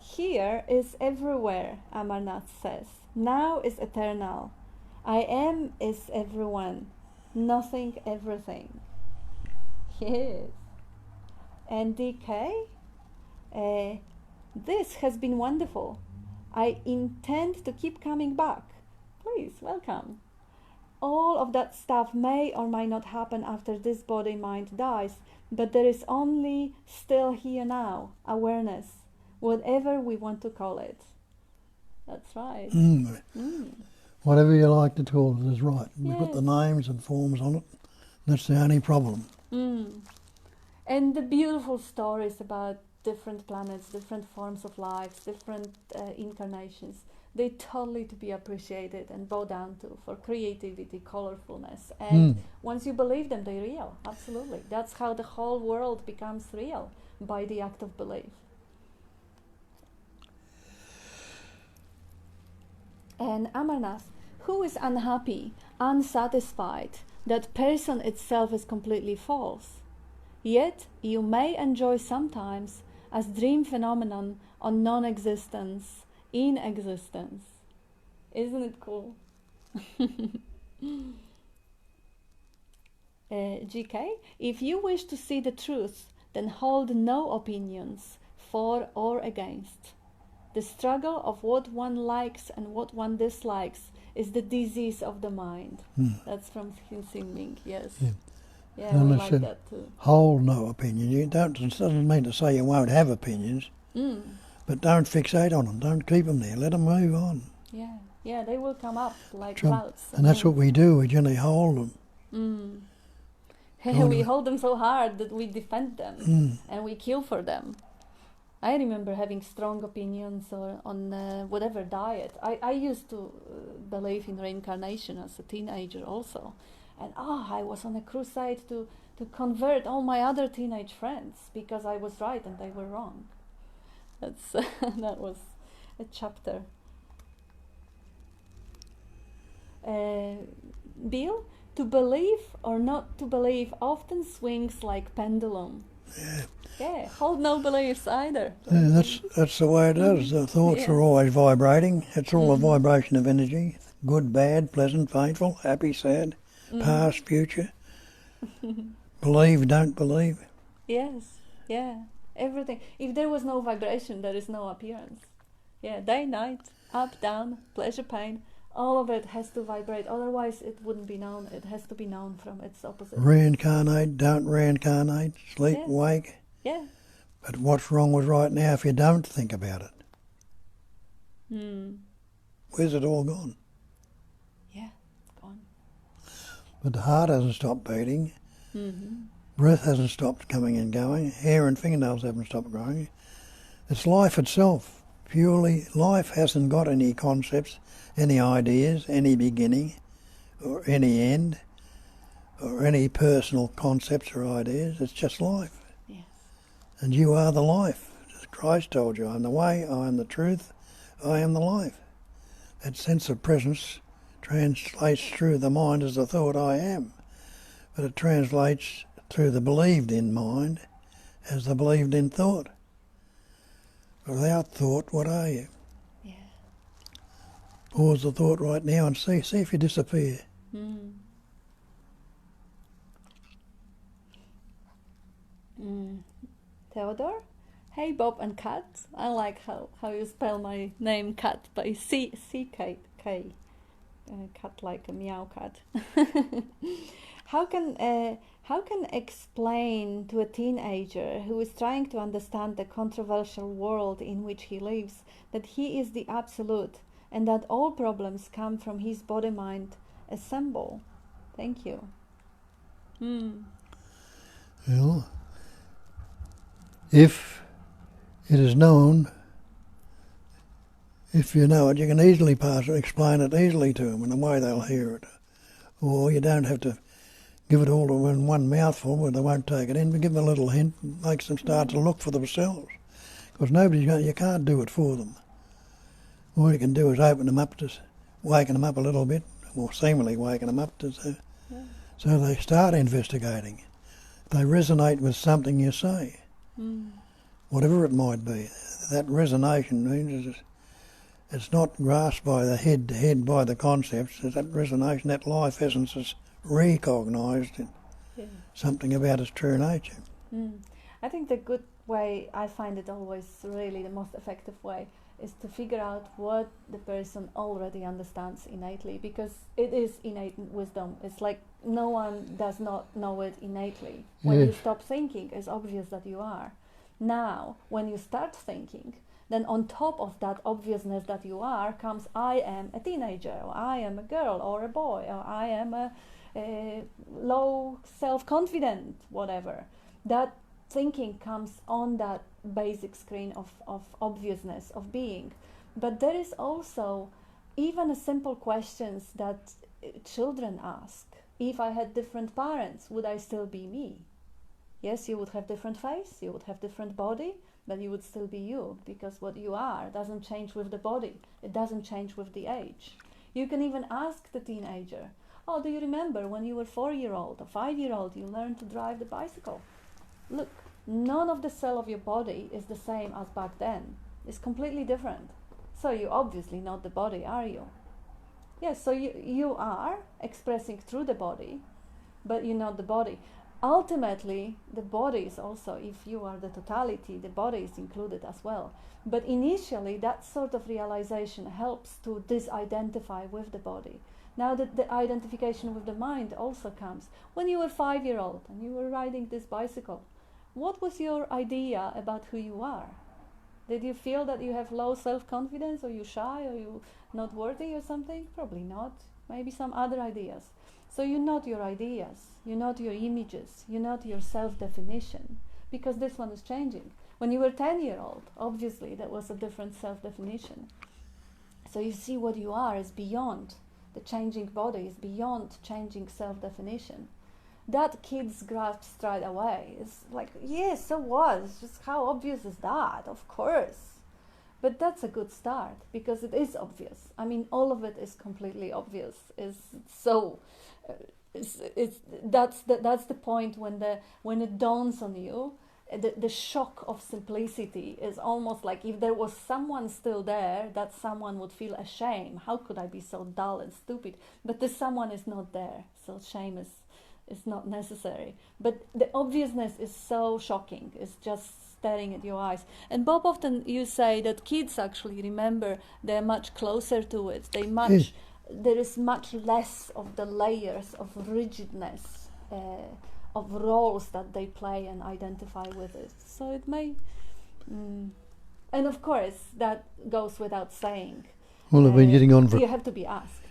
Here is everywhere, Amarnath says. Now is eternal. I am is everyone. Nothing, everything. Yes. And DK, this has been wonderful. I intend to keep coming back. Please, welcome. All of that stuff may or may not happen after this body-mind dies, but there is only still here now, awareness, whatever we want to call it. That's right. Whatever you like to call it is right. We Yes. put the names and forms on it. That's the only problem. And the beautiful stories about different planets, different forms of lives, different incarnations, they totally to be appreciated and bow down to for creativity, colorfulness. And once you believe them, they're real. Absolutely. That's how the whole world becomes real, by the act of belief. And Amarnath, who is unhappy, unsatisfied, that person itself is completely false. Yet you may enjoy sometimes as dream phenomenon on non-existence, in existence. Isn't it cool? GK, if you wish to see the truth, then hold no opinions for or against. The struggle of what one likes and what one dislikes is the disease of the mind. That's from Xin Ming, yes. Yeah, And we it like said, that too. hold no opinion. It doesn't mean to say you won't have opinions, but don't fixate on them. Don't keep them there. Let them move on. Yeah, they will come up like clouds. And that's what we do. We generally hold them. We hold them so hard that we defend them and we kill for them. I remember having strong opinions on whatever diet. I used to believe in reincarnation as a teenager also. And I was on a crusade to convert all my other teenage friends because I was right and they were wrong. That's that was a chapter. Bill, to believe or not to believe often swings like pendulum. Yeah, hold no beliefs either. Yeah, that's the way it is. The thoughts are always vibrating. It's all a vibration of energy. Good, bad, pleasant, painful, happy, sad, past, future. Believe, don't believe. Yes, yeah, everything. If there was no vibration, there is no appearance. Yeah, day, night, up, down, pleasure, pain, all of it has to vibrate. Otherwise, it wouldn't be known. It has to be known from its opposite. Reincarnate, don't reincarnate, sleep, wake. Yeah. But what's wrong with right now if you don't think about it? Where's it all gone? Yeah, it's gone. But the heart hasn't stopped beating. Breath hasn't stopped coming and going. Hair and fingernails haven't stopped growing. It's life itself. Purely, life hasn't got any concepts, any ideas, any beginning, or any end, or any personal concepts or ideas. It's just life. Yes. And you are the life. As Christ told you, I am the way, I am the truth, I am the life. That sense of presence translates through the mind as the thought I am. But it translates through the believed in mind as the believed in thought. Without thought, what are you? Yeah. Pause the thought right now and see if you disappear. Theodore? Hey Bob and Kat. I like how you spell my name Kat by C-K. Cat like a meow cat. How can explain to a teenager who is trying to understand the controversial world in which he lives that he is the absolute and that all problems come from his body-mind assemble? Thank you. Well, if it is known, if you know it, you can easily explain it easily to them in a way they'll hear it. Or you don't have to give it all to them in one mouthful where they won't take it in, but give them a little hint, makes them start to look for themselves. Because you can't do it for them. All you can do is open them up to, waking them up a little bit, or seemingly waking them up to, so they start investigating. They resonate with something you say, whatever it might be. That resonation means it's not grasped by the head to head by the concepts. It's that resonation, that life essence is recognised in something about its true nature. I think the good way, I find it always really the most effective way, is to figure out what the person already understands innately, because it is innate wisdom. It's like no one does not know it innately. When you stop thinking, it's obvious that you are. Now, when you start thinking, then on top of that obviousness that you are comes I am a teenager, or I am a girl or a boy, or I am a low self-confident, whatever. That thinking comes on that basic screen of obviousness of being. But there is also even a simple questions that children ask. If I had different parents, would I still be me? Yes, you would have different face, you would have different body, but you would still be you, because what you are doesn't change with the body. It doesn't change with the age. You can even ask the teenager, oh, do you remember when you were 4-year-old or 5-year-old, you learned to drive the bicycle? Look, none of the cell of your body is the same as back then. It's completely different. So you're obviously not the body, are you? Yes, so you are expressing through the body, but you're not the body. Ultimately, the body is also, if you are the totality, the body is included as well. But initially, that sort of realization helps to disidentify with the body. Now that the identification with the mind also comes. When you were 5-year-old and you were riding this bicycle, what was your idea about who you are? Did you feel that you have low self-confidence, or you're shy, or you're not worthy or something? Probably not. Maybe some other ideas. So you're not your ideas, you're not your images, you're not your self-definition, because this one is changing. When you were 10-year-old, obviously that was a different self-definition. So you see what you are is beyond the changing body, is beyond changing self-definition. That kids grasp straight away. It's like, yes, so what? It's just how obvious is that? Of course. But that's a good start, because it is obvious. I mean, all of it is completely obvious. That's the point when it dawns on you. The shock of simplicity is almost like if there was someone still there, that someone would feel ashamed. How could I be so dull and stupid? But the someone is not there, so shame is not necessary. But the obviousness is so shocking. It's just staring at your eyes. And Bob, often you say that kids actually remember, they're much closer to it. There is much less of the layers of rigidness, of roles that they play and identify with it. So it may, and of course that goes without saying. Well, they've been getting on for. You have to be asked.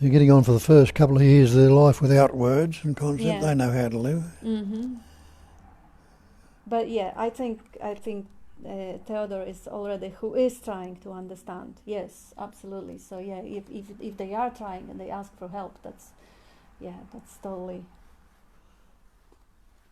They're getting on for the first couple of years of their life without words and concepts. Yeah. They know how to live. Mm-hmm. But yeah, I think Theodore is already who is trying to understand. Yes, absolutely. So yeah, if they are trying and they ask for help, that's totally.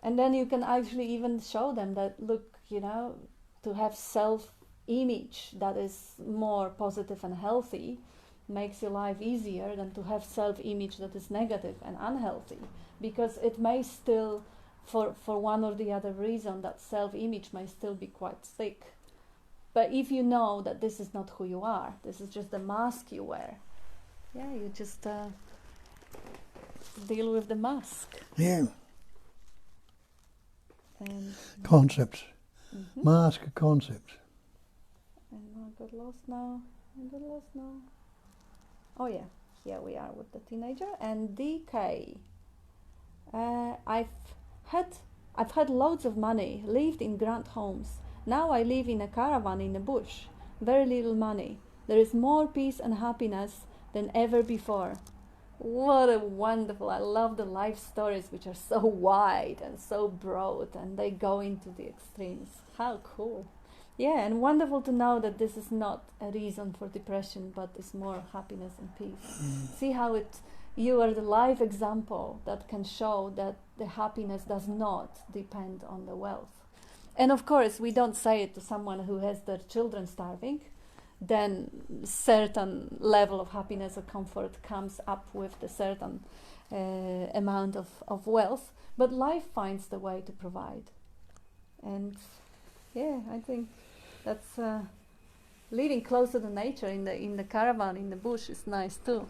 And then you can actually even show them that, look, to have self-image that is more positive and healthy makes your life easier than to have self-image that is negative and unhealthy, because it may still, for one or the other reason, that self-image may still be quite thick. But if you know that this is not who you are, this is just the mask you wear, you just deal with the mask. Yeah. And concepts. Mm-hmm. Mask of concepts. And I got lost now. Oh yeah, here we are with the teenager and DK. I've had loads of money, lived in grand homes. Now I live in a caravan in the bush. Very little money. There is more peace and happiness than ever before. What a wonderful, I love the life stories which are so wide and so broad, and they go into the extremes. How cool. Yeah, and wonderful to know that this is not a reason for depression, but it's more happiness and peace. See how you are the life example that can show that the happiness does not depend on the wealth. And of course, we don't say it to someone who has their children starving. Then certain level of happiness or comfort comes up with the certain amount of wealth. But life finds the way to provide. And yeah, I think that's living closer to nature in the caravan in the bush is nice too.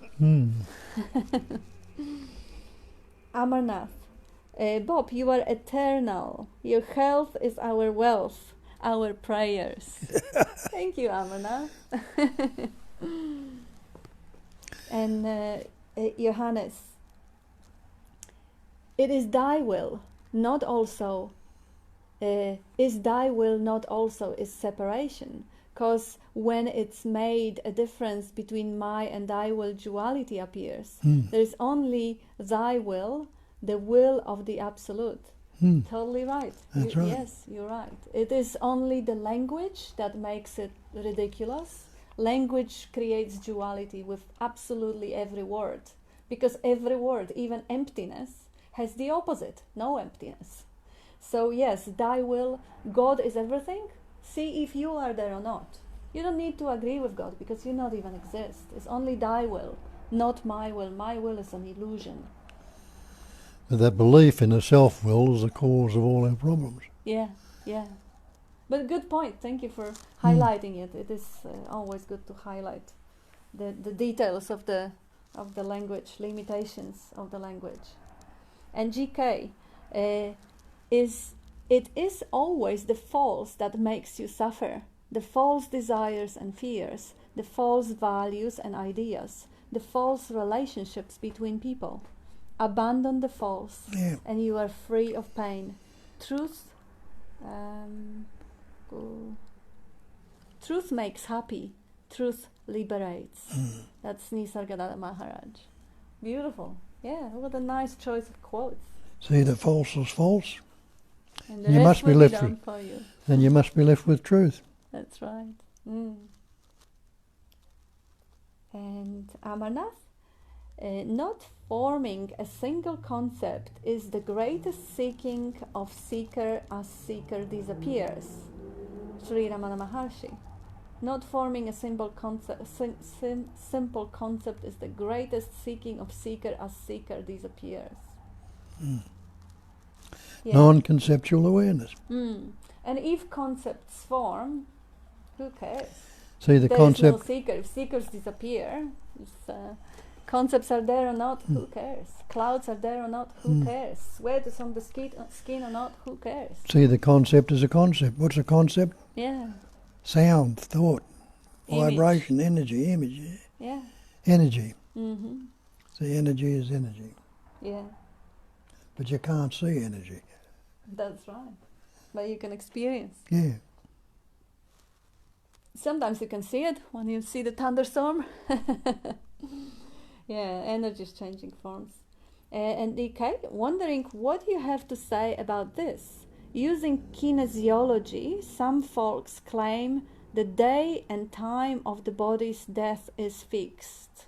Amarnath, Bob, you are eternal. Your health is our wealth, our prayers. Thank you, Amarnath. And Johannes, it is thy will, not also. Is thy will not also is separation? Because when it's made a difference between my and thy will, duality appears. There is only thy will, the will of the absolute. Totally right. That's right. Yes, you're right. It is only the language that makes it ridiculous. Language creates duality with absolutely every word. Because every word, even emptiness, has the opposite, no emptiness. So yes, thy will, God is everything. See if you are there or not. You don't need to agree with God because you not even exist. It's only thy will, not my will. My will is an illusion. But that belief in a self-will is the cause of all our problems. Yeah, yeah. But good point. Thank you for highlighting it. It is always good to highlight the details of the language, limitations of the language. And GK it is always the false that makes you suffer. The false desires and fears, the false values and ideas, the false relationships between people. Abandon the false, and you are free of pain. Truth makes happy. Truth liberates. That's Nisargadatta Maharaj. Beautiful. Yeah, what a nice choice of quotes. See, the false is false. And the You rest must be will left done with, for you. and you must be left with truth. That's right. And Amarnath, not forming a single concept is the greatest seeking of seeker as seeker disappears. Sri Ramana Maharshi. Not forming a simple concept is the greatest seeking of seeker as seeker disappears. Yeah. Non-conceptual awareness. And if concepts form, who cares? See, the there concept. is no seeker. If seekers disappear, if concepts are there or not, who cares? Clouds are there or not, who cares? Sweat is on the skin or not, who cares? See, the concept is a concept. What's a concept? Yeah. Sound, thought, Image. vibration, energy, image. Yeah. Energy. Mm-hmm. See, energy is energy. Yeah. But you can't see energy. That's right. But you can experience. Yeah. Sometimes you can see it when you see the thunderstorm. Yeah, energy is changing forms. And DK, wondering what you have to say about this. Using kinesiology, some folks claim the day and time of the body's death is fixed.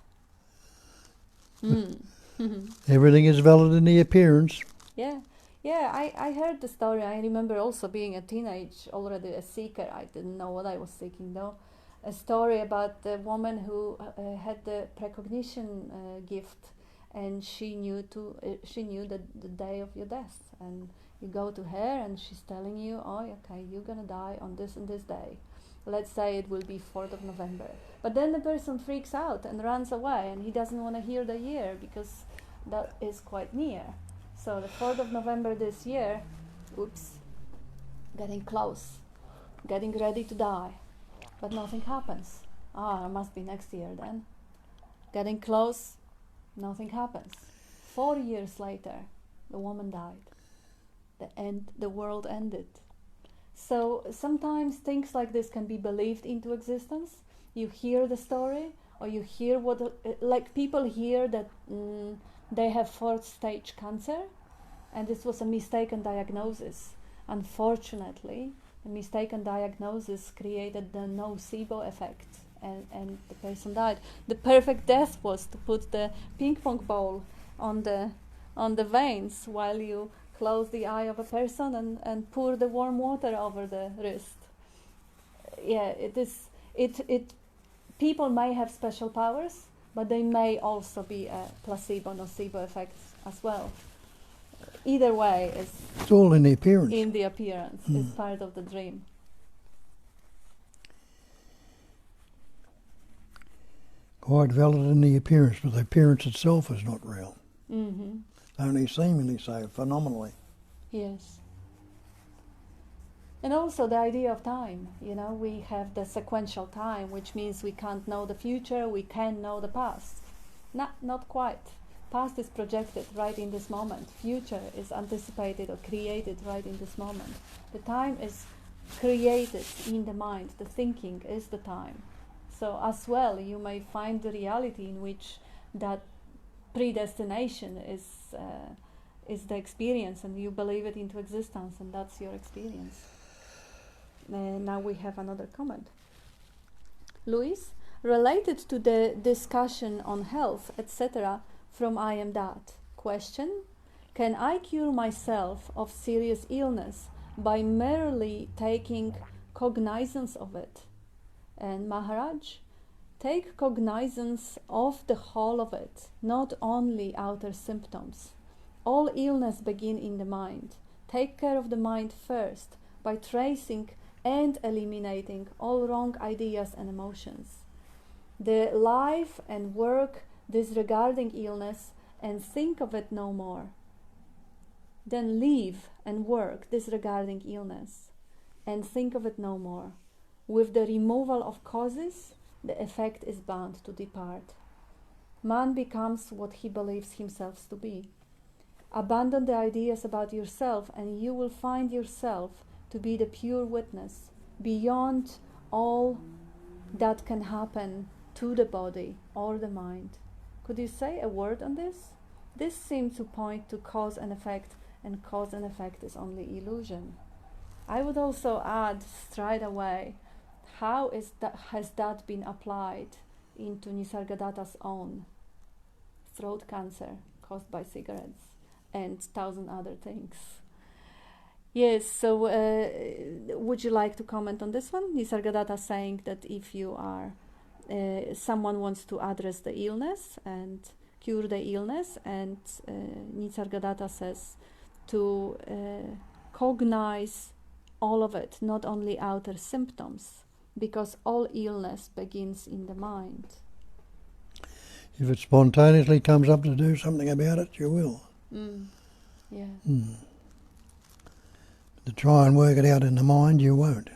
Everything is valid in the appearance. Yeah. Yeah, I heard the story. I remember also being a teenage, already a seeker. I didn't know what I was seeking though. A story about the woman who had the precognition gift, and she knew the day of your death. And you go to her, and she's telling you, "Oh, okay, you're gonna die on this and this day. Let's say it will be 4th of November." But then the person freaks out and runs away, and he doesn't want to hear the year because that is quite near. So the 4th of November this year, getting close, getting ready to die, but nothing happens. It must be next year then. Getting close, nothing happens. 4 years later, the woman died. The world ended. So sometimes things like this can be believed into existence. You hear the story, or you hear like people hear that they have 4th stage cancer, and this was a mistaken diagnosis. Unfortunately, the mistaken diagnosis created the nocebo effect, and the person died. The perfect death was to put the ping pong ball on the veins while you close the eye of a person and pour the warm water over the wrist. Yeah, people may have special powers, but they may also be a placebo-nocebo effect as well. Either way, it's all in the appearance. In the appearance, it's part of the dream. Quite valid in the appearance, but the appearance itself is not real. Mm-hmm. Only seemingly so, phenomenally. Yes. And also the idea of time. We have the sequential time, which means we can't know the future, we can know the past. Not quite. Past is projected right in this moment. Future is anticipated or created right in this moment. The time is created in the mind. The thinking is the time. So as well, you may find the reality in which that predestination is the experience, and you believe it into existence, and that's your experience. Now we have another comment. Luis, related to the discussion on health, etc., from I Am That. Question: can I cure myself of serious illness by merely taking cognizance of it? And Maharaj, take cognizance of the whole of it, not only outer symptoms. All illness begin in the mind. Take care of the mind first by tracing and eliminating all wrong ideas and emotions. The life and work disregarding illness and think of it no more. Then live and work disregarding illness and think of it no more. With the removal of causes, the effect is bound to depart. Man becomes what he believes himself to be. Abandon the ideas about yourself and you will find yourself to be the pure witness beyond all that can happen to the body or the mind. Could you say a word on this? This seems to point to cause and effect is only illusion. I would also add straight away, how has that been applied into Nisargadatta's own throat cancer caused by cigarettes and 1,000 other things? Yes, so would you like to comment on this one? Nisargadatta saying that if you are, someone wants to address the illness and cure the illness, and Nisargadatta says to cognize all of it, not only outer symptoms, because all illness begins in the mind. If it spontaneously comes up to do something about it, you will. Yeah. To try and work it out in the mind, you won't.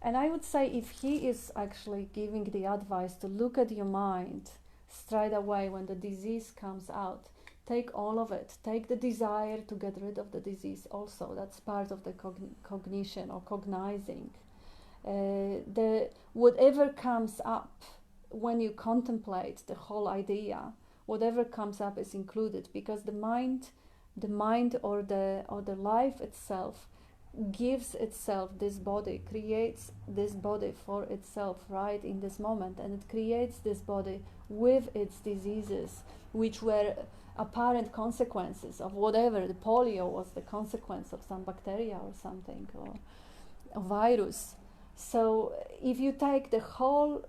And I would say if he is actually giving the advice to look at your mind straight away when the disease comes out, take all of it. Take the desire to get rid of the disease also. That's part of the cognition or cognizing. Whatever comes up when you contemplate the whole idea, whatever comes up is included, because the mind or the life itself gives itself this body, creates this body for itself right in this moment, and it creates this body with its diseases, which were apparent consequences of whatever. The polio was the consequence of some bacteria or something, or a virus. So if you take the whole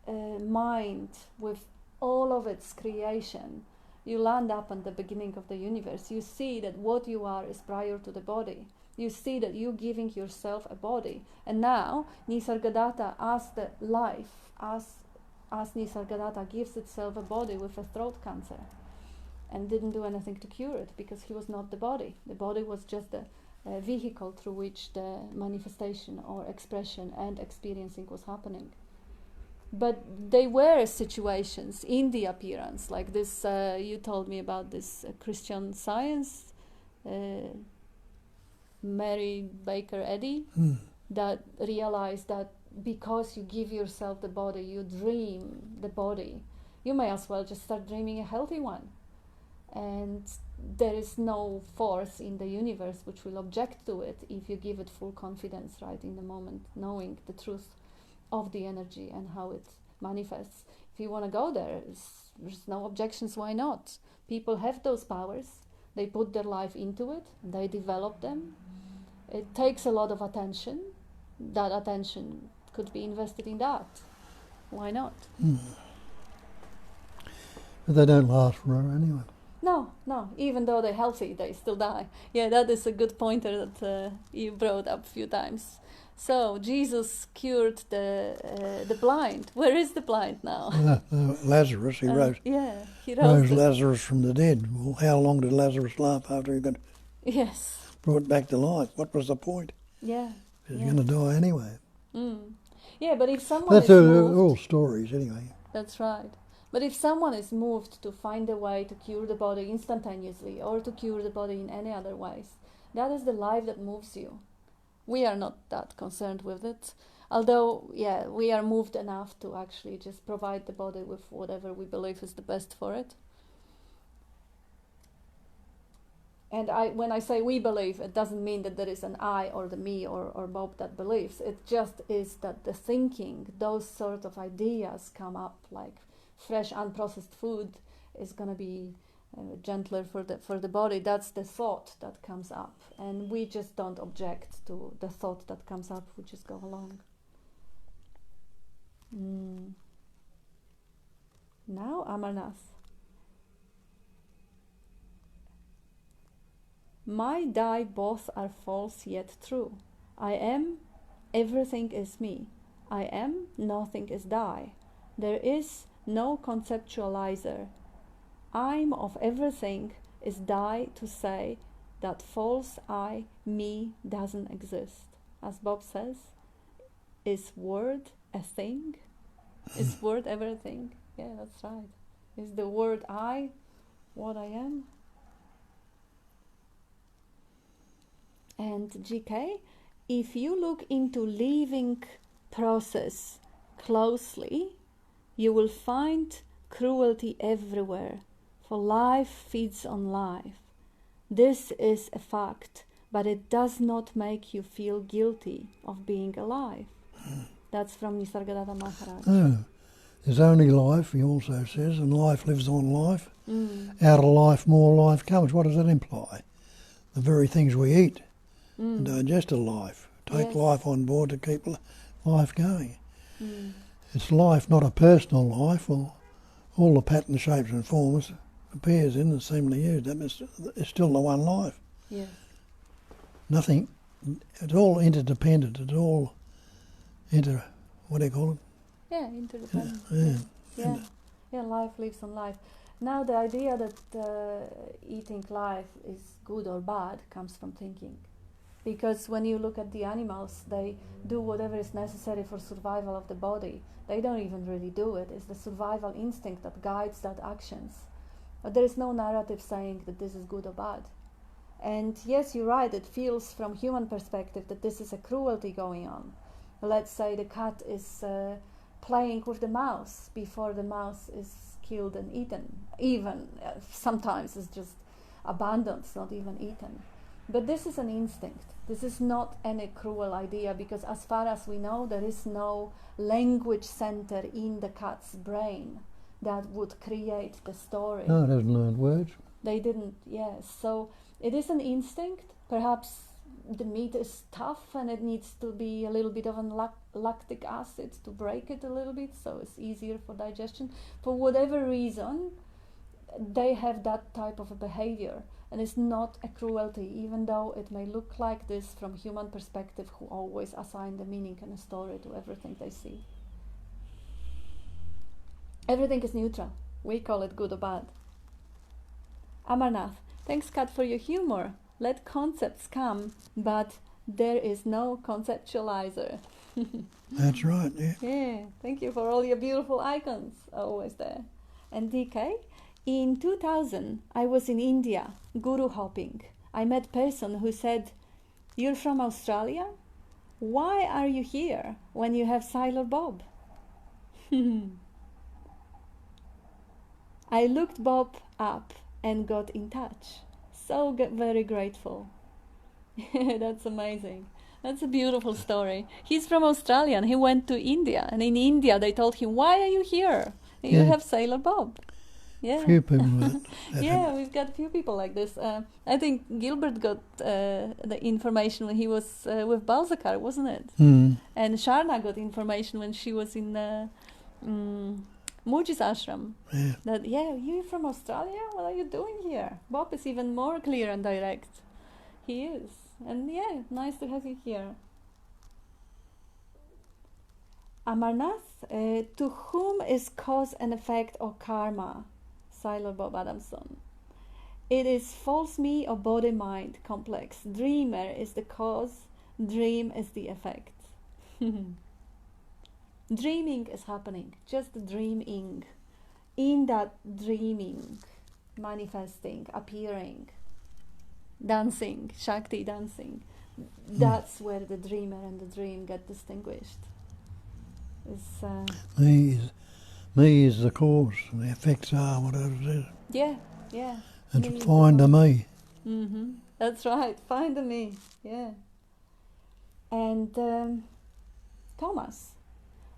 mind with all of its creation, you land up at the beginning of the universe. You see that what you are is prior to the body. You see that you're giving yourself a body. And now Nisargadatta, as the life, as Nisargadatta gives itself a body with a throat cancer, and didn't do anything to cure it, because he was not the body. The body was just the vehicle through which the manifestation or expression and experiencing was happening. But they were situations in the appearance, like this, you told me about this Christian Science, Mary Baker Eddy, that realized that because you give yourself the body, you dream the body, you may as well just start dreaming a healthy one. And there is no force in the universe which will object to it if you give it full confidence right in the moment, knowing the truth of the energy and how it manifests. If you want to go there, there's no objections, why not? People have those powers, they put their life into it, they develop them. It takes a lot of attention. That attention could be invested in that. Why not? But they don't last forever anyway. No, even though they're healthy, they still die. Yeah, that is a good pointer that you brought up a few times. So Jesus cured the blind. Where is the blind now? Lazarus, he rose. Yeah, he rose Lazarus from the dead. Well, how long did Lazarus laugh after he got brought back to life? What was the point? Yeah. He was going to die anyway. Yeah, but if someone That's is moved, all stories anyway. That's right. But if someone is moved to find a way to cure the body instantaneously or to cure the body in any other ways, that is the life that moves you. We are not that concerned with it. Although, yeah, we are moved enough to actually just provide the body with whatever we believe is the best for it. And when I say we believe, it doesn't mean that there is an I or the me or Bob that believes. It just is that the thinking, those sort of ideas come up, like fresh unprocessed food is going to be gentler for the body. That's the thought that comes up, and we just don't object to the thought that comes up. We just go along. Now Amarnath. My die both are false yet true. I am, everything is me. I am, nothing is die. There is no conceptualizer. I'm of everything is die to say that false I, me, doesn't exist. As Bob says, is word a thing? Is word everything? Yeah, that's right. Is the word I what I am? And GK, if you look into living process closely, you will find cruelty everywhere, for life feeds on life. This is a fact, but it does not make you feel guilty of being alive. That's from Nisargadatta Maharaj. No, there's only life, he also says, and life lives on life. Out of life, more life comes. What does that imply? The very things we eat digest a life, take life on board to keep life going. It's life, not a personal life. Well, all the patterns, shapes and forms appears in and seemingly used. It's still the one life. Yeah. Nothing, it's all interdependent. It's all what do you call it? Yeah, interdependent. Yeah. Life lives on life. Now the idea that eating life is good or bad comes from thinking. Because when you look at the animals, they do whatever is necessary for survival of the body. They don't even really do it. It's the survival instinct that guides that actions. But there is no narrative saying that this is good or bad. And yes, you're right, it feels from human perspective that this is a cruelty going on. Let's say the cat is playing with the mouse before the mouse is killed and eaten. Even sometimes it's just abandoned, it's not even eaten. But this is an instinct. This is not any cruel idea, because as far as we know, there is no language center in the cat's brain that would create the story. No, it hasn't learned words. They didn't, yes. So it is an instinct. Perhaps the meat is tough and it needs to be a little bit of lactic acid to break it a little bit, so it's easier for digestion. For whatever reason, they have that type of a behavior. And it's not a cruelty, even though it may look like this from human perspective, who always assign the meaning and a story to everything they see. Everything is neutral. We call it good or bad. Amarnath, thanks Kat for your humor. Let concepts come, but there is no conceptualizer. That's right, yeah. Yeah, thank you for all your beautiful icons, always there. And DK, in 2000, I was in India, guru hopping. I met a person who said, "You're from Australia? Why are you here when you have Sailor Bob?" I looked Bob up and got in touch. So very grateful. That's amazing. That's a beautiful story. He's from Australia and he went to India. And in India they told him, "Why are you here? You have Sailor Bob." Yeah. Few people that yeah, we've got a few people like this. I think Gilbert got the information when he was with Balzakar, wasn't it? And Sharna got information when she was in Muji's ashram. Yeah. That, you're from Australia? What are you doing here? Bob is even more clear and direct. He is. And nice to have you here. Amarnath, to whom is cause and effect or karma? Sailor Bob Adamson. It is false me or body-mind complex. Dreamer is the cause, dream is the effect. Dreaming is happening, just dreaming. In that dreaming, manifesting, appearing, dancing, Shakti dancing, that's where the dreamer and the dream get distinguished. Me is the cause, and the effects are whatever it is. Yeah. And to find a me. That's right. Find me. Yeah. And Thomas,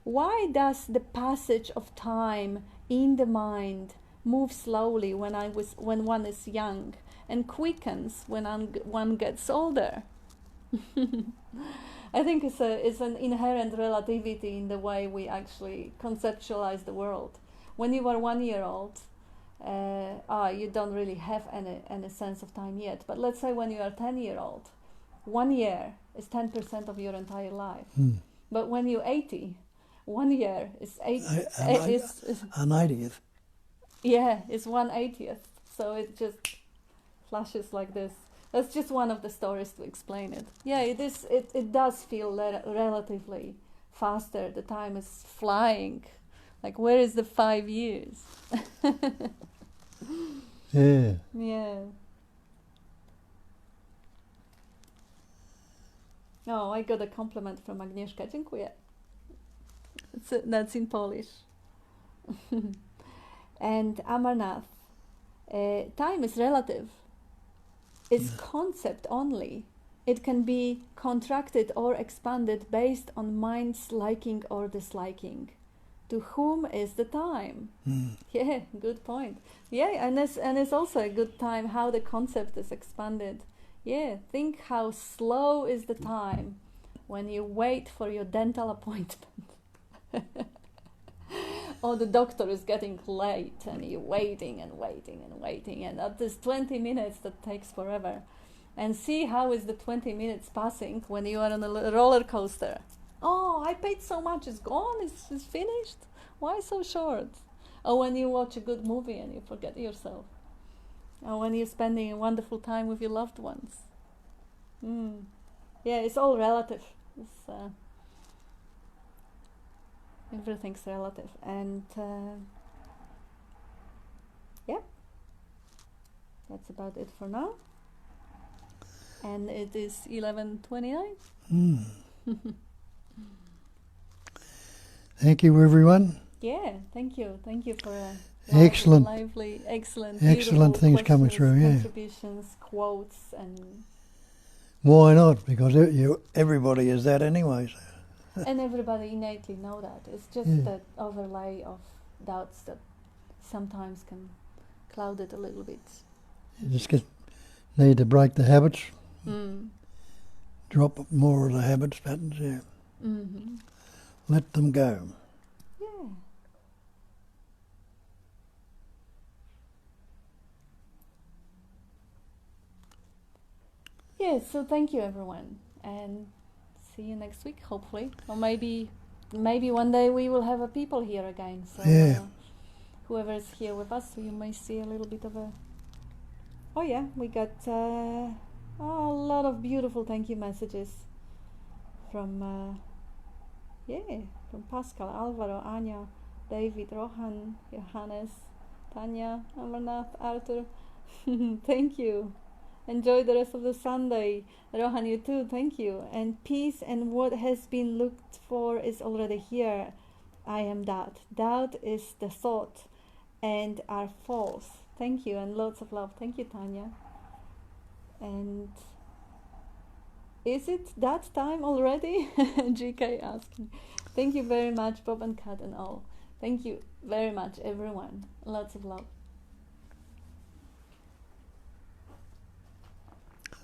why does the passage of time in the mind move slowly when one is young and quickens when one gets older? I think it's an inherent relativity in the way we actually conceptualize the world. When you are 1 year old, you don't really have any sense of time yet. But let's say when you are 10-year-old, 1 year is 10% of your entire life. But when you're 80, 1 year is an 80th. Yeah, it's 1/80th. So it just flashes like this. That's just one of the stories to explain it. Yeah, it is. It does feel relatively faster. The time is flying. Like, where is the 5 years? Yeah. Yeah. Oh, I got a compliment from Agnieszka. Dziękuję. That's in Polish. And Amarnath, time is relative. It's concept only. It can be contracted or expanded based on mind's liking or disliking. To whom is the time? Yeah, good point. Yeah, and it's also a good time how the concept is expanded. Yeah, think how slow is the time when you wait for your dental appointment. Or the doctor is getting late and you're waiting and waiting and waiting, and at this 20 minutes that takes forever. And see how is the 20 minutes passing when you are on a roller coaster. Oh, I paid so much, it's gone, it's finished. Why so short? Or when you watch a good movie and you forget yourself. Or when you're spending a wonderful time with your loved ones. Yeah, it's all relative. Everything's relative. And yeah, that's about it for now. And it is 11:29. Thank you, everyone. Yeah, thank you for a Excellent things coming through. Yeah, contributions, quotes, and why not? Because everybody is that anyway. So. And everybody innately know that. It's just that overlay of doubts that sometimes can cloud it a little bit. You just need to break the habits. Drop more of the habits patterns. Yeah. Let them go. Yeah. Yeah, so thank you everyone, and see you next week hopefully, or maybe one day we will have a people here again, so whoever is here with us, you may see a little bit of a we got a lot of beautiful thank you messages from from Pascal, Alvaro, Anya, David, Rohan, Johannes, Tanya, Amarnath, Arthur. Thank you. Enjoy the rest of the Sunday. Rohan, you too, thank you. And peace and what has been looked for is already here. I am that. Doubt is the thought and are false. Thank you and lots of love. Thank you, Tanya. And is it that time already? GK asking. Thank you very much, Bob and Kat and all. Thank you very much, everyone. Lots of love.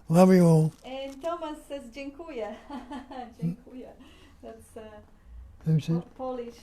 Love you all. And Thomas says dziękuję. Dziękuję. That's Who's it? Polish.